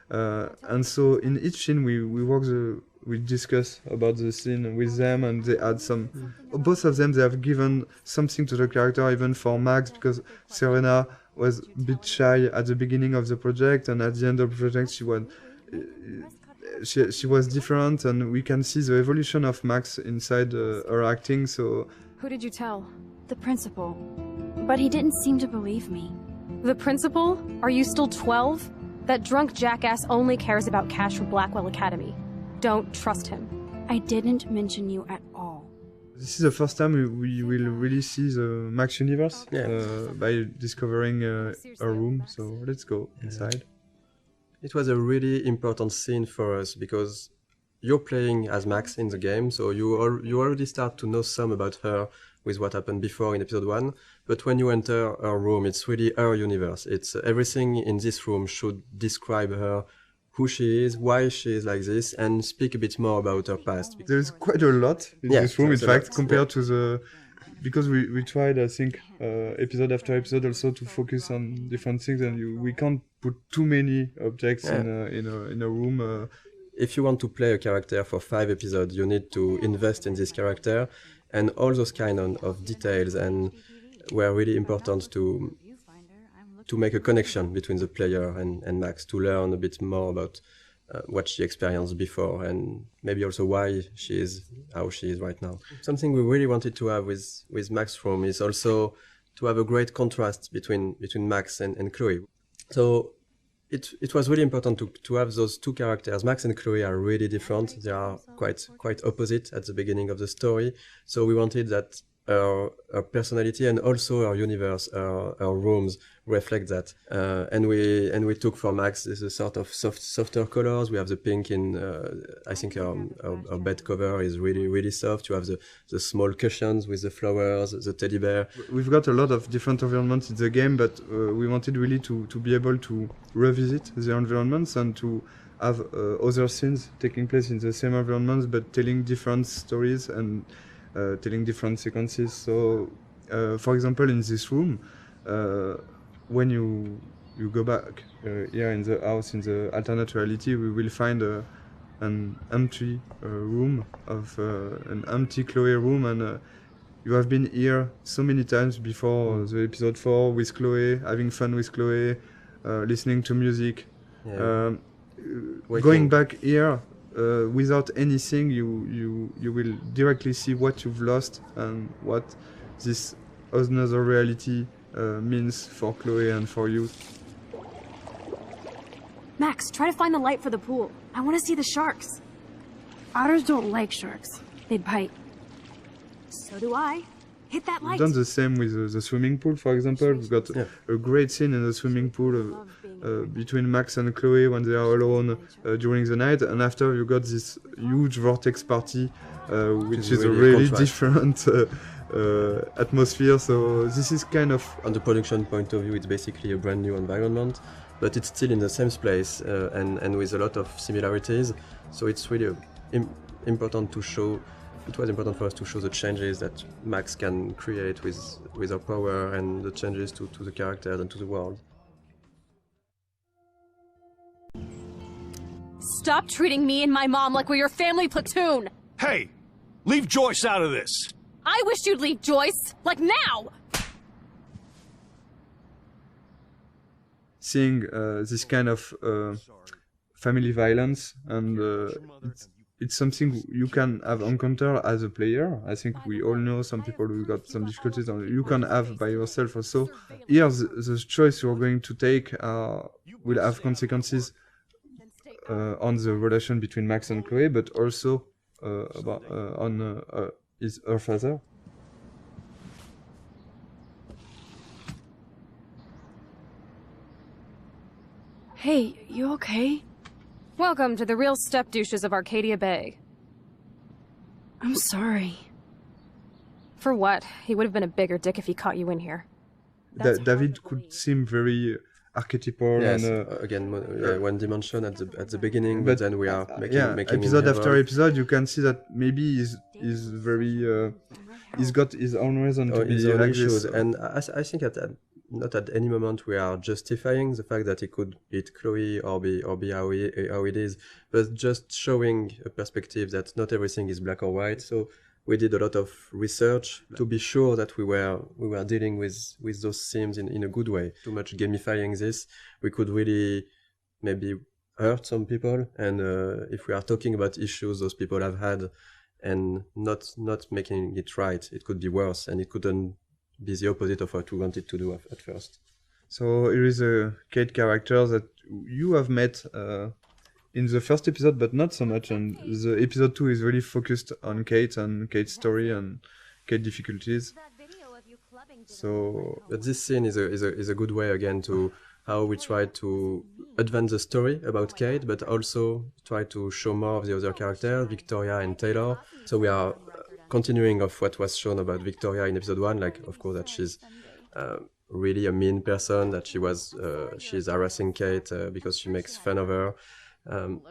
Speaker 2: And so in each scene we discuss about the scene with them, and they add some. Both of them, they have given something to the character, even for Max, because Serena was a bit shy at the beginning of the project, and at the end of the project she was different, and we can see the evolution of Max inside her acting. So
Speaker 7: Who did you tell?
Speaker 11: The principal. But he didn't seem to believe me.
Speaker 7: The principal? Are you still 12? That drunk jackass only cares about cash for Blackwell Academy. Don't trust him.
Speaker 11: I didn't mention you at all.
Speaker 2: This is the first time we will really see the Max universe by discovering a room. So let's go inside.
Speaker 4: It was a really important scene for us because you're playing as Max in the game, so you already start to know some about her with what happened before in episode 1. But when you enter her room, it's really her universe. It's everything in this room should describe her, who she is, why she is like this, and speak a bit more about her past.
Speaker 2: There's quite a lot in this room, in fact, compared to the... Because we tried, I think, episode after episode also to focus on different things, and we can't put too many objects in a room.
Speaker 4: If you want to play a character for 5 episodes, you need to invest in this character, and all those kind of details and were really important to make a connection between the player and Max, to learn a bit more about what she experienced before, and maybe also why she is how she is right now. Something we really wanted to have with Max's room is also to have a great contrast between Max and Chloe. So it was really important to have those two characters. Max and Chloe are really different. They are quite opposite at the beginning of the story. So we wanted that her personality and also her universe, her rooms reflect that. And we took for Max this sort of softer colors. We have the pink in, I think our bed cover is really soft. You have the small cushions with the flowers, the teddy bear.
Speaker 2: We've got a lot of different environments in the game, but we wanted really to be able to revisit the environments and to have other scenes taking place in the same environments, but telling different stories and telling different sequences. So, for example, in this room, when you go back here in the house, in the alternate reality, we will find an empty room of an empty Chloe room, and you have been here so many times before the episode 4 with Chloe, having fun with Chloe, listening to music. Going back here without anything, you will directly see what you've lost and what this another reality means for Chloe and for you.
Speaker 7: Max, try to find the light for the pool. I want to see the sharks.
Speaker 11: Otters don't like sharks. They'd bite.
Speaker 14: So do I. Hit that
Speaker 2: We've
Speaker 14: light.
Speaker 2: done the same with the swimming pool, for example. We've got a great scene in the swimming pool between Max and Chloe when they are alone during the night, and after you got this huge vortex party, which is a really different atmosphere. So this is kind of...
Speaker 4: On the production point of view, it's basically a brand new environment, but it's still in the same place and with a lot of similarities. So it's really important to show. It was important for us to show the changes that Max can create with her power and the changes to the characters and to the world.
Speaker 7: Stop treating me and my mom like we're your family platoon!
Speaker 15: Hey! Leave Joyce out of this!
Speaker 7: I wish you'd leave Joyce! Like now!
Speaker 2: Seeing this kind of family violence, and it's something you can have encountered as a player. I think we all know some people who got some difficulties, and you can have by yourself also. Here, the choice you're going to take will have consequences on the relation between Max and Chloe, but also on her father.
Speaker 11: Hey, you okay?
Speaker 7: Welcome to the real step-douches of Arcadia Bay.
Speaker 11: I'm sorry.
Speaker 7: For what? He would have been a bigger dick if he caught you in here.
Speaker 2: David could seem very archetypal.
Speaker 4: Yes,
Speaker 2: and
Speaker 4: again, one dimension at the beginning, but then we are making
Speaker 2: episode after episode, you can see that maybe he's very he's got his own reason to be like this.
Speaker 4: And I think not at any moment we are justifying the fact that he could hit Chloe or be how it is, but just showing a perspective that not everything is black or white. So we did a lot of research to be sure that we were dealing with those themes in a good way. Too much gamifying this, we could really maybe hurt some people. And if we are talking about issues those people have had and not making it right, it could be worse, and it couldn't be the opposite of what we wanted to do at first.
Speaker 2: So here is a Kate character that you have met in the first episode, but not so much. And the episode 2 is really focused on Kate and Kate's story and Kate's difficulties. So,
Speaker 4: but this scene is a good way again to how we try to advance the story about Kate, but also try to show more of the other characters, Victoria and Taylor. So we are continuing of what was shown about Victoria in episode 1, like of course that she's really a mean person, that she's harassing Kate because she makes fun of her. And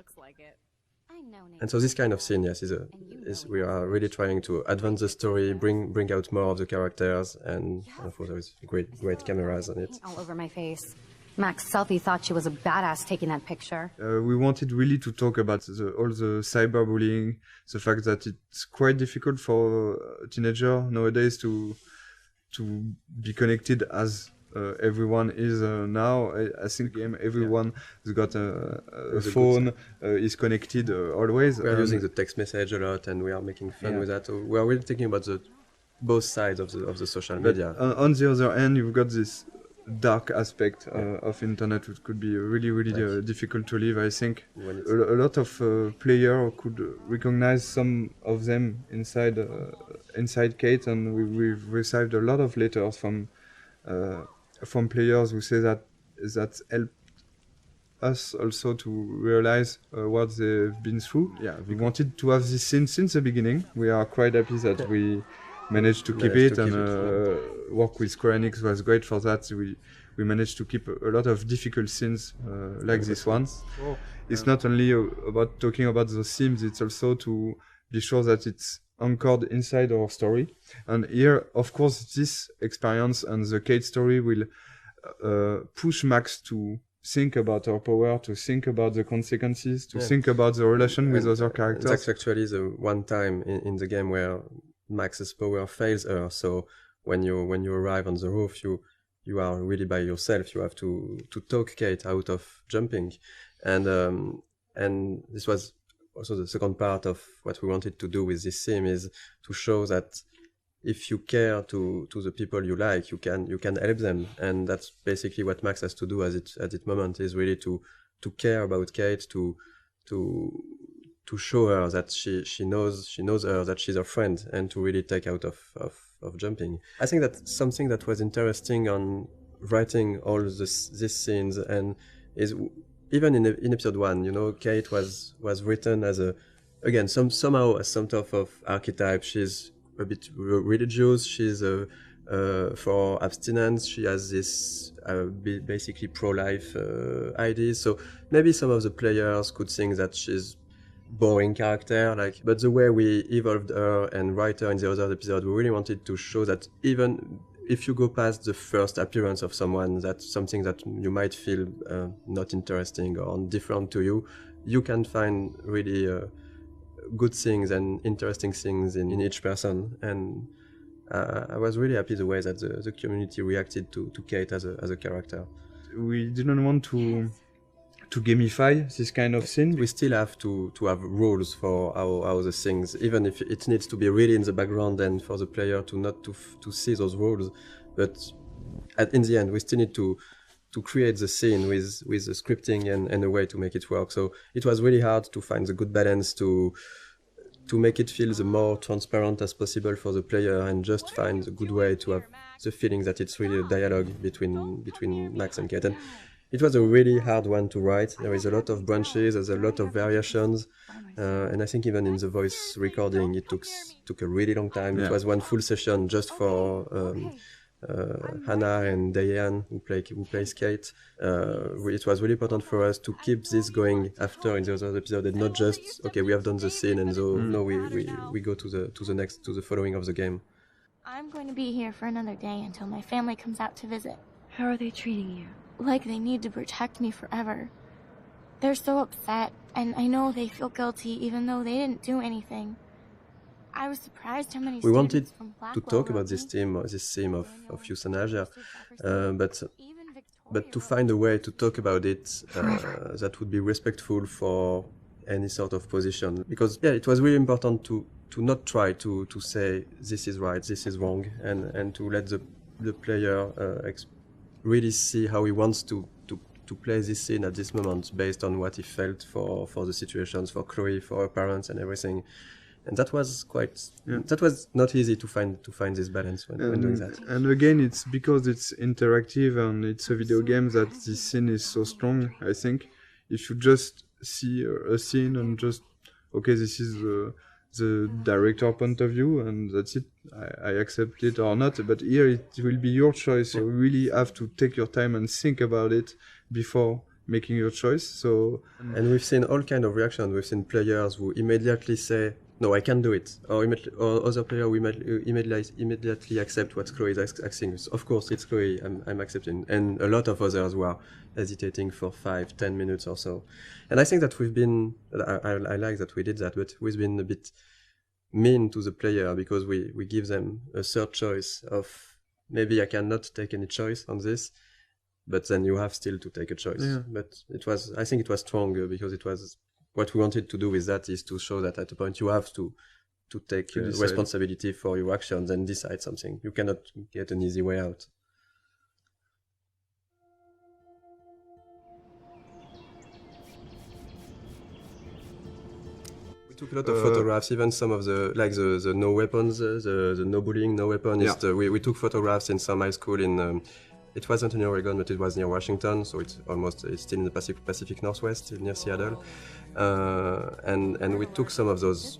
Speaker 4: so this kind of scene, yes, is we are really trying to advance the story, bring out more of the characters, and of course there is great cameras on it.
Speaker 16: All over my face. Max Selfie thought she was a badass taking that picture.
Speaker 2: We wanted really to talk about all the cyberbullying, the fact that it's quite difficult for a teenager nowadays to be connected as everyone is now. I think everyone has got a phone, is connected always.
Speaker 4: We are using the text message a lot, and we are making fun with that. So we are really thinking about both sides of the social media.
Speaker 2: On the other hand, you've got this dark aspect of internet, which could be really difficult to live. I think a lot of players could recognize some of them inside Kate, and we've received a lot of letters from players who say that helped us also to realize what they've been through. Yeah, we wanted to have this scene since the beginning. We are quite happy that we managed to keep it, and work with Square Enix was great for that. We managed to keep a lot of difficult scenes like this one. It's not only about talking about those themes, it's also to be sure that it's anchored inside our story. And here, of course, this experience and the Kate story will push Max to think about her power, to think about the consequences, to think about the relation with other characters.
Speaker 4: That's actually the one time in the game where Max's power fails her. So when you arrive on the roof, you are really by yourself. You have to talk Kate out of jumping, and this was also the second part of what we wanted to do with this theme, is to show that if you care to the people you like, you can help them, and that's basically what Max has to do at this moment, is really to care about Kate, to to show her that she knows her, that she's her friend, and to really take out of jumping. I think that something that was interesting on writing all these scenes and is even in episode 1, you know, Kate was written as again somehow as some type of archetype. She's a bit religious. She's for abstinence. She has this basically pro-life ideas. So maybe some of the players could think that she's boring character, but the way we evolved her and write her in the other episode, we really wanted to show that even if you go past the first appearance of someone, that's something that you might feel not interesting or different to you, you can find really good things and interesting things in each person. And I was really happy the way that the community reacted to Kate as a character.
Speaker 2: We didn't want to gamify this kind of scene.
Speaker 4: We still have to have rules for how the things, even if it needs to be really in the background and for the player to not to see those rules. But in the end, we still need to create the scene with the scripting and a way to make it work. So it was really hard to find the good balance to make it feel the more transparent as possible for the player and just find the good way to have the feeling that it's really a dialogue between Max and Kate. And it was a really hard one to write. There is a lot of branches, there's a lot of variations, and I think even in the voice recording it took a really long time. Yeah. It was one full session just for Hannah and Diane, who plays Kate. It was really important for us to keep this going after in the other episode, and not just okay, we have done the scene and so no, we go to the following of the game.
Speaker 14: I'm going to be here for another day until my family comes out to visit.
Speaker 11: How are they treating you?
Speaker 14: Like they need to protect me forever. They're so upset, and I know they feel guilty even though they didn't do anything. I was surprised how many
Speaker 4: we wanted
Speaker 14: from
Speaker 4: to talk about this theme of euthanasia, but to find a way to talk about it that would be respectful for any sort of position. Because yeah, it was really important to not try to say this is right, this is wrong, and to let the player really see how he wants to play this scene at this moment based on what he felt for the situations, for Chloe, for her parents and everything. And that was that was not easy to find this balance when doing that.
Speaker 2: And again, it's because it's interactive and it's a video game that this scene is so strong. I think if you just see a scene and just okay, this is the director point of view and that's it, I accept it or not. But here it will be your choice. You really have to take your time and think about it before making your choice. So
Speaker 4: and we've seen all kind of reactions. We've seen players who immediately say, no, I can't do it. Or other player who immediately accept what Chloe is asking. Of course, it's Chloe, I'm accepting. And a lot of others were hesitating for 5-10 minutes or so. And I think that we've been, I like that we did that, but we've been a bit mean to the player because we give them a third choice of maybe I cannot take any choice on this, but then you have still to take a choice. Yeah. But I think it was strong because it was, what we wanted to do with that is to show that at a point you have to take responsibility for your actions and decide something. You cannot get an easy way out. We took a lot of photographs, even some of the no weapons, the no bullying, no weapon. Yeah. We took photographs in some high school in. It wasn't in Oregon, but it was near Washington, so it's still in the Pacific Northwest, near Seattle. And we took some of those,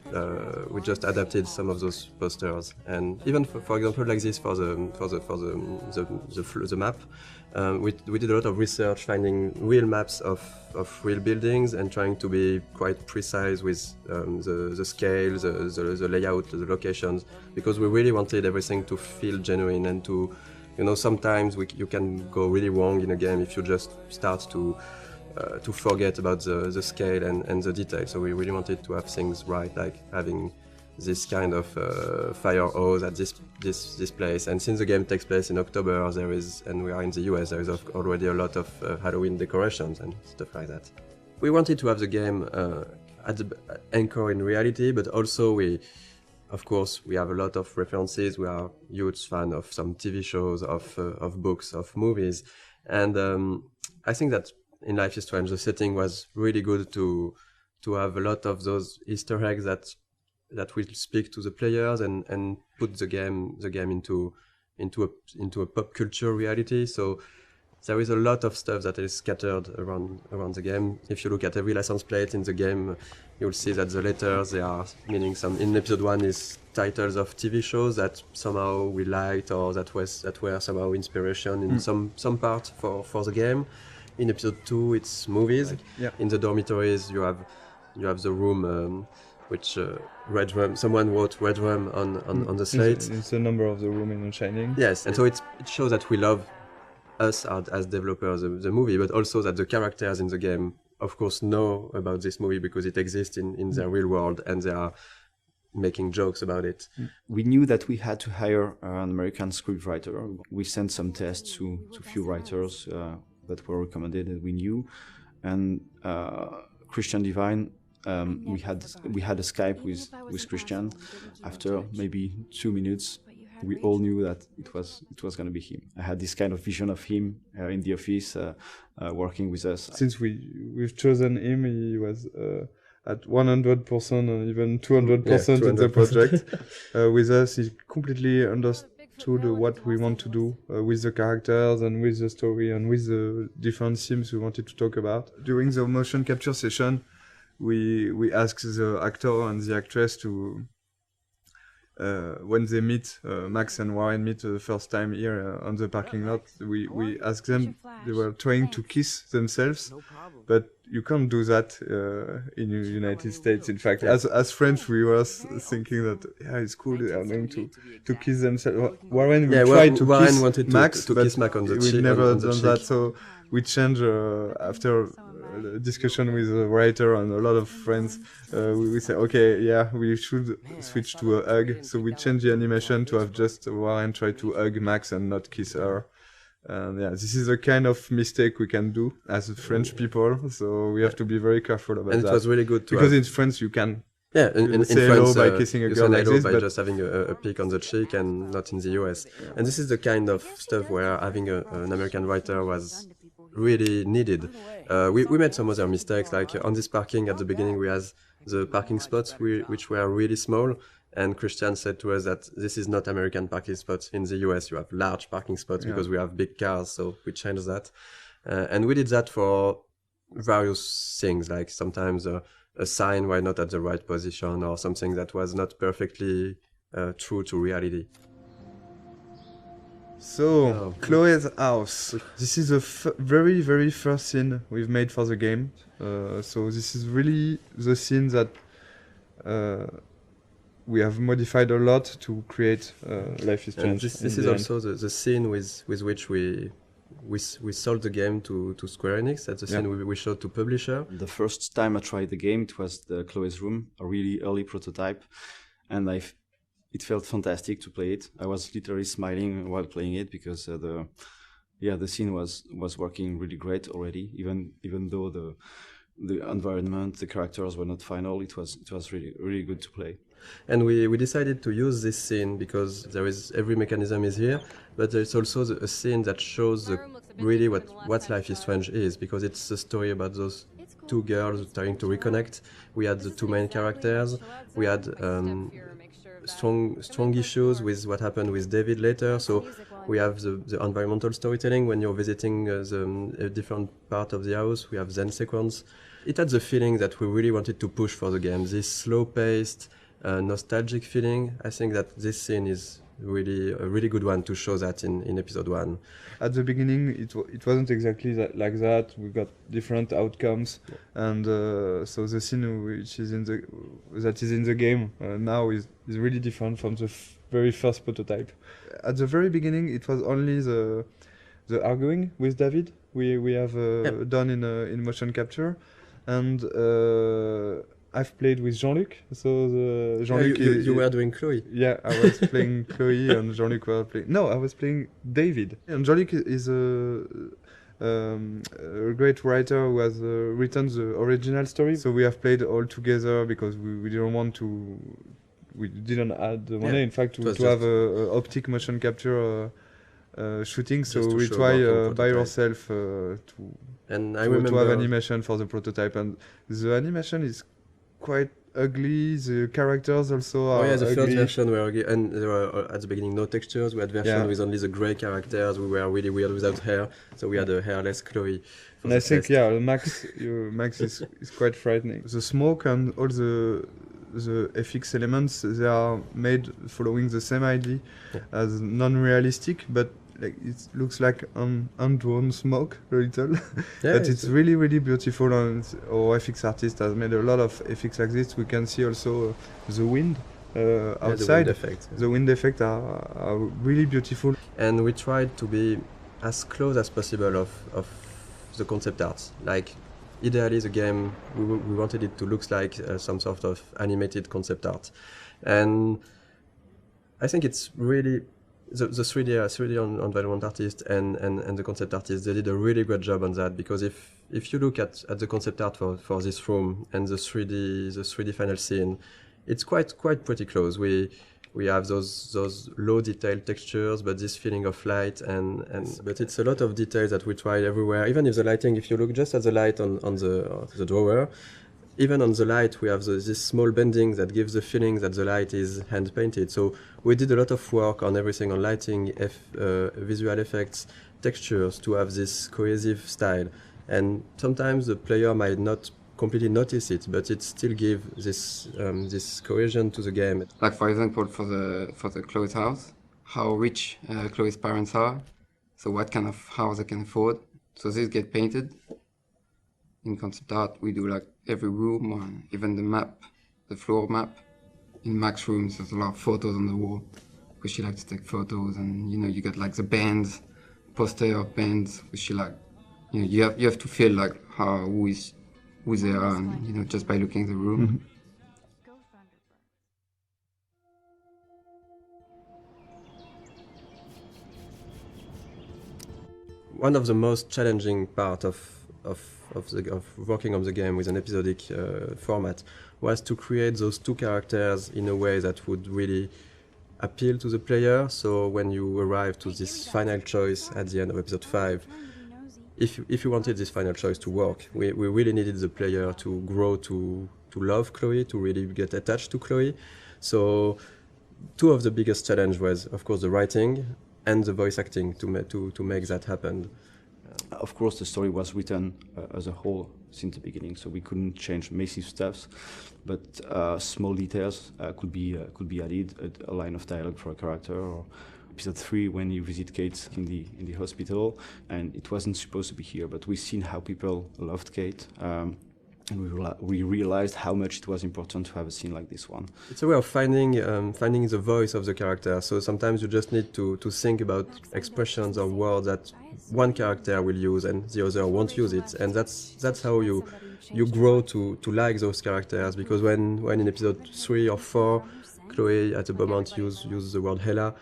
Speaker 4: we just adapted some of those posters. And even for example, like this for the map, we did a lot of research, finding real maps of real buildings and trying to be quite precise with the scale, the layout, the locations, because we really wanted everything to feel genuine and to. You know, sometimes you can go really wrong in a game if you just start to forget about the scale and the detail. So we really wanted to have things right, like having this kind of fire hose at this place. And since the game takes place in October, and we are in the US, there is already a lot of Halloween decorations and stuff like that. We wanted to have the game at the anchor in reality, but also of course, we have a lot of references. We are huge fan of some TV shows, of books, of movies. And I think that in Life is Strange, the setting was really good to to have a lot of those Easter eggs that will speak to the players and put the game into a pop culture reality. So there is a lot of stuff that is scattered around the game. If you look at every license plate in the game, you'll see that the letters, they are meaning some. In episode 1 is titles of TV shows that somehow we liked or that were somehow inspiration in some part for the game. In episode 2, it's movies. In the dormitories, you have the room. Which red rum, someone wrote red rum on the slate.
Speaker 2: It's the number of the room in Shining.
Speaker 4: Yes, and so it shows that we love us as developers the movie, but also that the characters in the game, of course, know about this movie because it exists in their real world and they are making jokes about it.
Speaker 3: We knew that we had to hire an American scriptwriter. We sent some tests to few writers that were recommended and we knew, and Christian Divine. We had a Skype with Christian. After maybe 2 minutes, we all knew that it was going to be him. I had this kind of vision of him in the office, working with us.
Speaker 2: Since we've chosen him, he was at 100% and even 200% in the project. With us, he completely understood what we want to do with the characters and with the story and with the different themes we wanted to talk about. During the motion capture session, we asked the actor and the actress to, when they meet, Max and Warren meet the first time here on the parking lot, we asked them, they were trying to kiss themselves, but you can't do that in the United States. In fact, as French, we were thinking that, it's cool, they are going to kiss themselves. Warren tried to kiss Max,
Speaker 4: to kiss Max on the cheek.
Speaker 2: We never done that, so we changed after discussion with the writer and a lot of friends. We say, okay, we should switch to a hug. So we changed the animation to have just Warren try to hug Max and not kiss her. And this is a kind of mistake we can do as French people. So we have to be very careful about that.
Speaker 4: And it was really good
Speaker 2: because in France you can.
Speaker 4: In
Speaker 2: say
Speaker 4: France,
Speaker 2: hello by kissing a girl like this,
Speaker 4: by just having a peek on the cheek, and not in the US. And this is the kind of stuff where having an American writer was really needed. We made some other mistakes, like on this parking at the beginning we had the parking spots which were really small, and Christian said to us that this is not American parking spots. In the US you have large parking spots because we have big cars, so we changed that. And we did that for various things, like sometimes a sign were not at the right position or something that was not perfectly true to reality.
Speaker 2: So, Chloe's house. This is the very, very first scene we've made for the game. So this is really the scene that we have modified a lot to create Life is Strange.
Speaker 4: This is also the scene with which we sold the game to Square Enix. That's the scene we showed to publisher.
Speaker 3: The first time I tried the game, it was the Chloe's room, a really early prototype, and it felt fantastic to play it. I was literally smiling while playing it because the scene was working really great already. Even though the environment, the characters were not final, it was really really good to play.
Speaker 4: And we decided to use this scene because every mechanism is here, but there's also a scene that shows really what Life is Strange is, because it's a story about those two girls trying to reconnect. We had the two main characters. We had strong issues with what happened with David later. So we have the environmental storytelling when you're visiting a different part of the house. We have Zen sequence. It had the feeling that we really wanted to push for the game. This slow-paced, nostalgic feeling. I think that this scene is really a really good one to show that in episode 1.
Speaker 2: At the beginning, it wasn't exactly like that. We got different outcomes, and so the scene which is in the game now is really different from the very first prototype. At the very beginning, it was only the arguing with David. We have done in motion capture, and I've played with Jean-Luc, so Jean-Luc.
Speaker 4: You were doing Chloe.
Speaker 2: Yeah, I was playing Chloe, and Jean-Luc was playing. No, I was playing David. And Jean-Luc is a great writer who has written the original story. So we have played all together because we didn't want to. We didn't add the money. In fact, to have a optic motion capture shooting. So we try by ourselves to.
Speaker 4: And I
Speaker 2: to
Speaker 4: remember
Speaker 2: have animation for the prototype, and the animation is quite ugly. The characters also are
Speaker 4: the
Speaker 2: ugly.
Speaker 4: first version were ugly, and there were at the beginning no textures. We had version with only the grey characters. We were really weird without hair, so we had a hairless Chloe.
Speaker 2: And I think Max is quite frightening. The smoke and all the FX elements, they are made following the same idea as non-realistic, but like it looks like undrawn smoke a little. But it's really, really beautiful, and our FX artist has made a lot of FX like this. We can see also the wind outside. The wind effects are really beautiful.
Speaker 4: And we tried to be as close as possible of the concept art. Like, ideally the game, we wanted it to look like some sort of animated concept art. And I think it's really, the 3D environment artist and the concept artist, they did a really great job on that, because if you look at the concept art for this room and the 3D final scene, it's quite pretty close. We have those low detailed textures, but this feeling of light but it's a lot of details that we tried everywhere. Even if the lighting, if you look just at the light on the drawer, even on the light we have this small bending that gives the feeling that the light is hand painted. So we did a lot of work on everything, on lighting, visual effects, textures, to have this cohesive style. And sometimes the player might not completely notice it, but it still gives this cohesion to the game.
Speaker 5: Like, for example, for the Chloe's house, how rich Chloe's parents are, so what kind of house they can afford. So this get painted. In concept art, we do like every room, or even the map, the floor map. In Max's rooms, there's a lot of photos on the wall, because she likes to take photos, and you got like the bands, poster of bands, which she like. You have to feel like who they are, and, just by looking at the room.
Speaker 2: Mm-hmm.
Speaker 4: One of the most challenging part of working on the game with an episodic format was to create those two characters in a way that would really appeal to the player. So when you arrive to this final choice at the end of episode 5, if you wanted this final choice to work, we really needed the player to grow to love Chloe, to really get attached to Chloe. So two of the biggest challenge was, of course, the writing and the voice acting to make that happen.
Speaker 3: Of course, the story was written as a whole since the beginning, so we couldn't change massive stuff, but small details could be added, a line of dialogue for a character, or episode 3 when you visit Kate in the hospital, and it wasn't supposed to be here, but we've seen how people loved Kate, and we realized how much it was important to have a scene like this one.
Speaker 4: It's a way of finding the voice of the character. So sometimes you just need to think about expressions or words that one character will use and the other won't use it, and that's how you grow to like those characters. Because when in episode 3 or 4, Chloe at a moment uses the word Hela,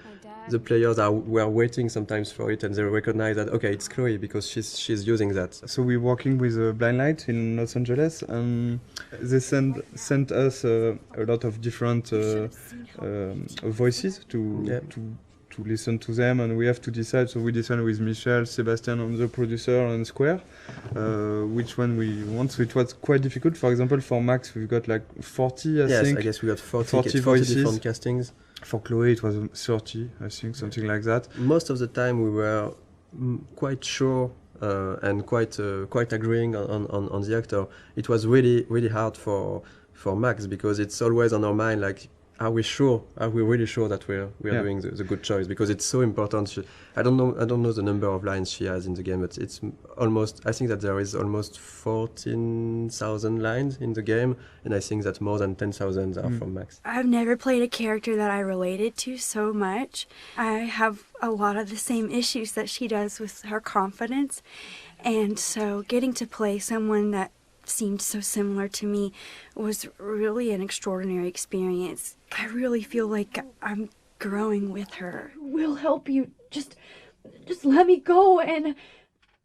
Speaker 4: the players were waiting sometimes for it, and they recognize that, okay, it's Chloe because she's using that.
Speaker 2: So we're working with Blind Light in Los Angeles, and they sent us a lot of different voices to listen to them, and we have to decide. So we decided with Michel, Sebastian, and the producer, and Square, which one we want. So it was quite difficult. For example, for Max, we've got like 40, I think.
Speaker 4: Yes, I guess we got
Speaker 2: 40
Speaker 4: voices. Different castings.
Speaker 2: For Chloe, it was 30, I think, something like that.
Speaker 4: Most of the time, we were quite sure and quite agreeing on the actor. It was really, really hard for Max, because it's always on our mind, like, are we really sure that we are doing the good choice? Because it's so important. I don't know the number of lines she has in the game, but it's almost, I think that there is almost 14,000 lines in the game, and I think that more than 10,000 are from Max.
Speaker 11: I've never played a character that I related to so much. I have a lot of the same issues that she does with her confidence, and so getting to play someone that seemed so similar to me was really an extraordinary experience. I really feel like I'm growing with her.
Speaker 17: We'll help you. Just let me go. And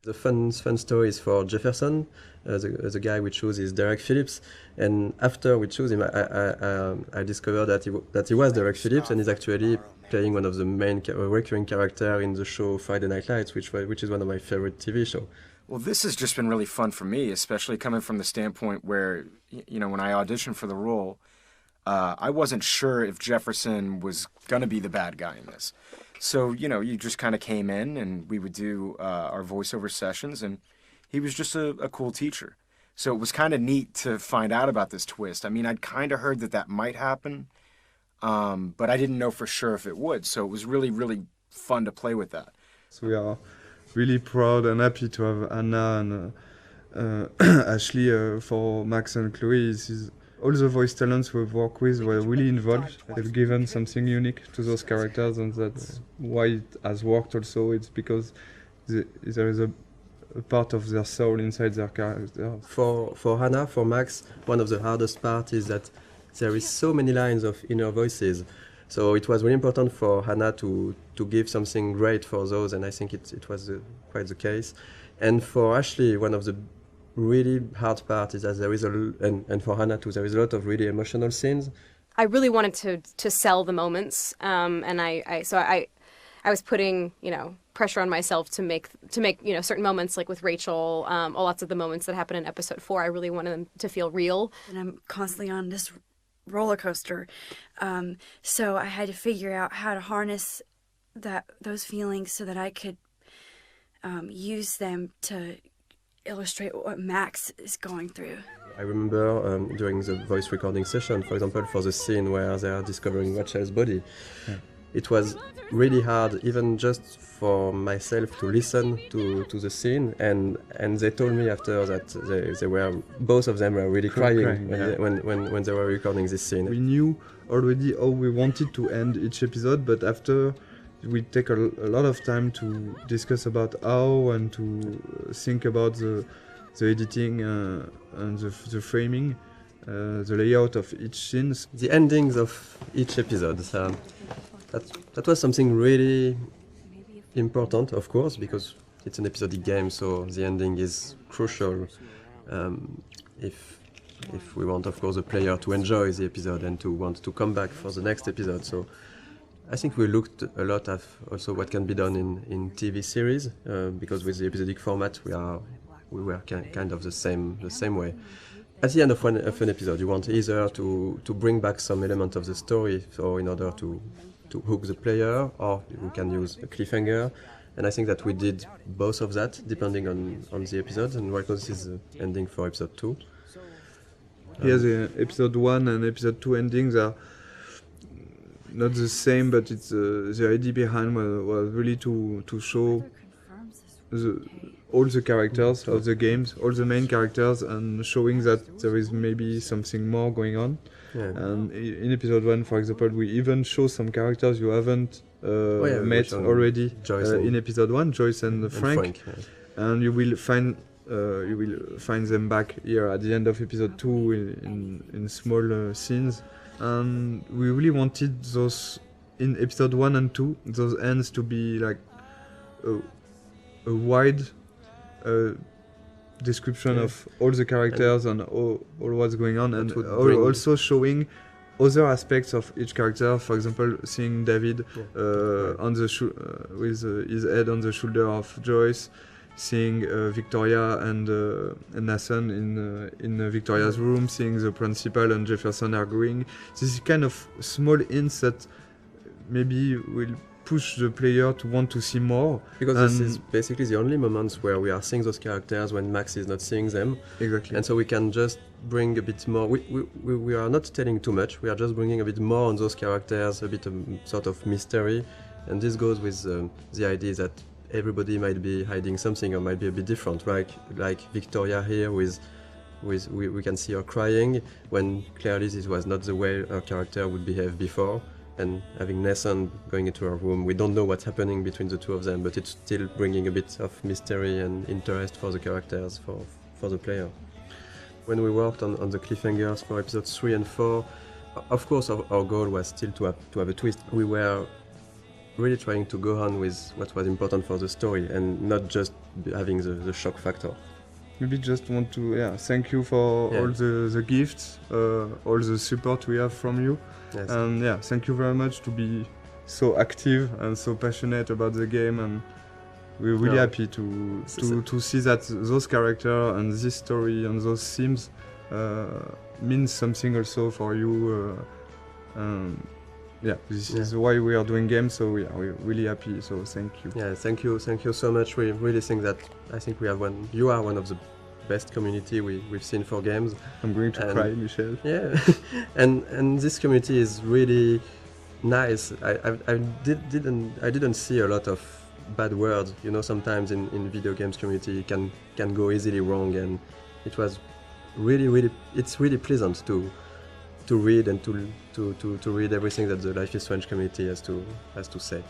Speaker 4: the fun story is for Jefferson. The guy we choose is Derek Phillips, and after we choose him, I discovered that he was Derek Phillips, and he's actually playing one of the main recurring character in the show Friday Night Lights, which is one of my favorite TV shows.
Speaker 18: Well, this has just been really fun for me, especially coming from the standpoint where, you know, when I auditioned for the role, I wasn't sure if Jefferson was going to be the bad guy in this. So, you know, you just kind of came in and we would do our voiceover sessions, and he was just a cool teacher. So it was kind of neat to find out about this twist. I mean, I'd kind of heard that might happen, but I didn't know for sure if it would. So it was really, really fun to play with that.
Speaker 2: So we are really proud and happy to have Anna and Ashley for Max and Chloe. All the voice talents we've worked with were really involved. They've given something unique to those characters, and that's why it has worked also. It's because there is a part of their soul inside their character.
Speaker 4: For Hannah, for Max, one of the hardest parts is that there is so many lines of inner voices. So it was really important for Hannah to give something great for those, and I think it was quite the case. And for Ashley, one of the really hard part is that there is and for Hannah too, there is a lot of really emotional scenes.
Speaker 8: I really wanted to sell the moments, and I was putting, you know, pressure on myself to make you know, certain moments, like with Rachel, lots of the moments that happen in episode 4. I really wanted them to feel real.
Speaker 11: And I'm constantly on this roller coaster, so I had to figure out how to harness those feelings so that I could use them to illustrate what Max is going through.
Speaker 4: I remember during the voice recording session, for example, for the scene where they are discovering Rachel's body, it was really hard, even just for myself, to listen to the scene, and they told me after that they were, both of them were really crying when they were recording this scene.
Speaker 2: We knew already how we wanted to end each episode, but after we take a lot of time to discuss about how and to think about the editing and the framing, the layout of each scene.
Speaker 4: The endings of each episode. That was something really important, of course, because it's an episodic game, so the ending is crucial if we want, of course, the player to enjoy the episode and to want to come back for the next episode. So I think we looked a lot at also what can be done in TV series, because with the episodic format we were kind of the same way. At the end of an episode, you want either to bring back some element of the story, so in order to hook the player, or we can use a cliffhanger. And I think that we did both of that, depending on the episode. And right now this is the ending for episode 2.
Speaker 2: Yeah, the episode 1 and episode 2 endings are not the same, but it's the idea behind was really to show all the characters of the games, all the main characters, and showing that there is maybe something more going on.
Speaker 4: Yeah.
Speaker 2: And in episode 1, for example, we even show some characters you haven't met already in episode 1, Joyce and Frank. And you will find them back here at the end of episode 2 in small scenes. And we really wanted those in episode 1 and 2, those ends to be like a wide description of all the characters and all what's going on, and also showing other aspects of each character. For example, seeing David on the with his head on the shoulder of Joyce, seeing Victoria and Nathan in Victoria's room, seeing the principal and Jefferson arguing. This is kind of small hints that maybe will push the player to want to see more.
Speaker 4: Because this is basically the only moments where we are seeing those characters when Max is not seeing them.
Speaker 2: Exactly.
Speaker 4: And so we can just bring a bit more. We are not telling too much. We are just bringing a bit more on those characters, a bit of sort of mystery. And this goes with the idea that everybody might be hiding something or might be a bit different. Like Victoria here we can see her crying when clearly this was not the way her character would behave before. And having Nathan going into her room, we don't know what's happening between the two of them, but it's still bringing a bit of mystery and interest for the characters, for the player. When we worked on the cliffhangers for episodes 3 and 4, of course our goal was still to have a twist. We were really trying to go on with what was important for the story and not just having the shock factor.
Speaker 2: Maybe just want to thank you for all the gifts, all the support we have from you.
Speaker 4: Yes.
Speaker 2: And thank you very much to be so active and so passionate about the game, and we're really
Speaker 4: No.
Speaker 2: happy to see that those characters and this story and those themes means something also for you. Yeah, this is why we are doing games. So yeah, we're really happy. So thank you.
Speaker 4: Yeah, thank you so much. We really think that we have you are one of the best community we've seen for games.
Speaker 2: I'm going to cry, Michel.
Speaker 4: Yeah, and this community is really nice. I didn't see a lot of bad words. You know, sometimes in video games community it can go easily wrong, and it was it's really pleasant to read and to read everything that the Life is Strange community has to say.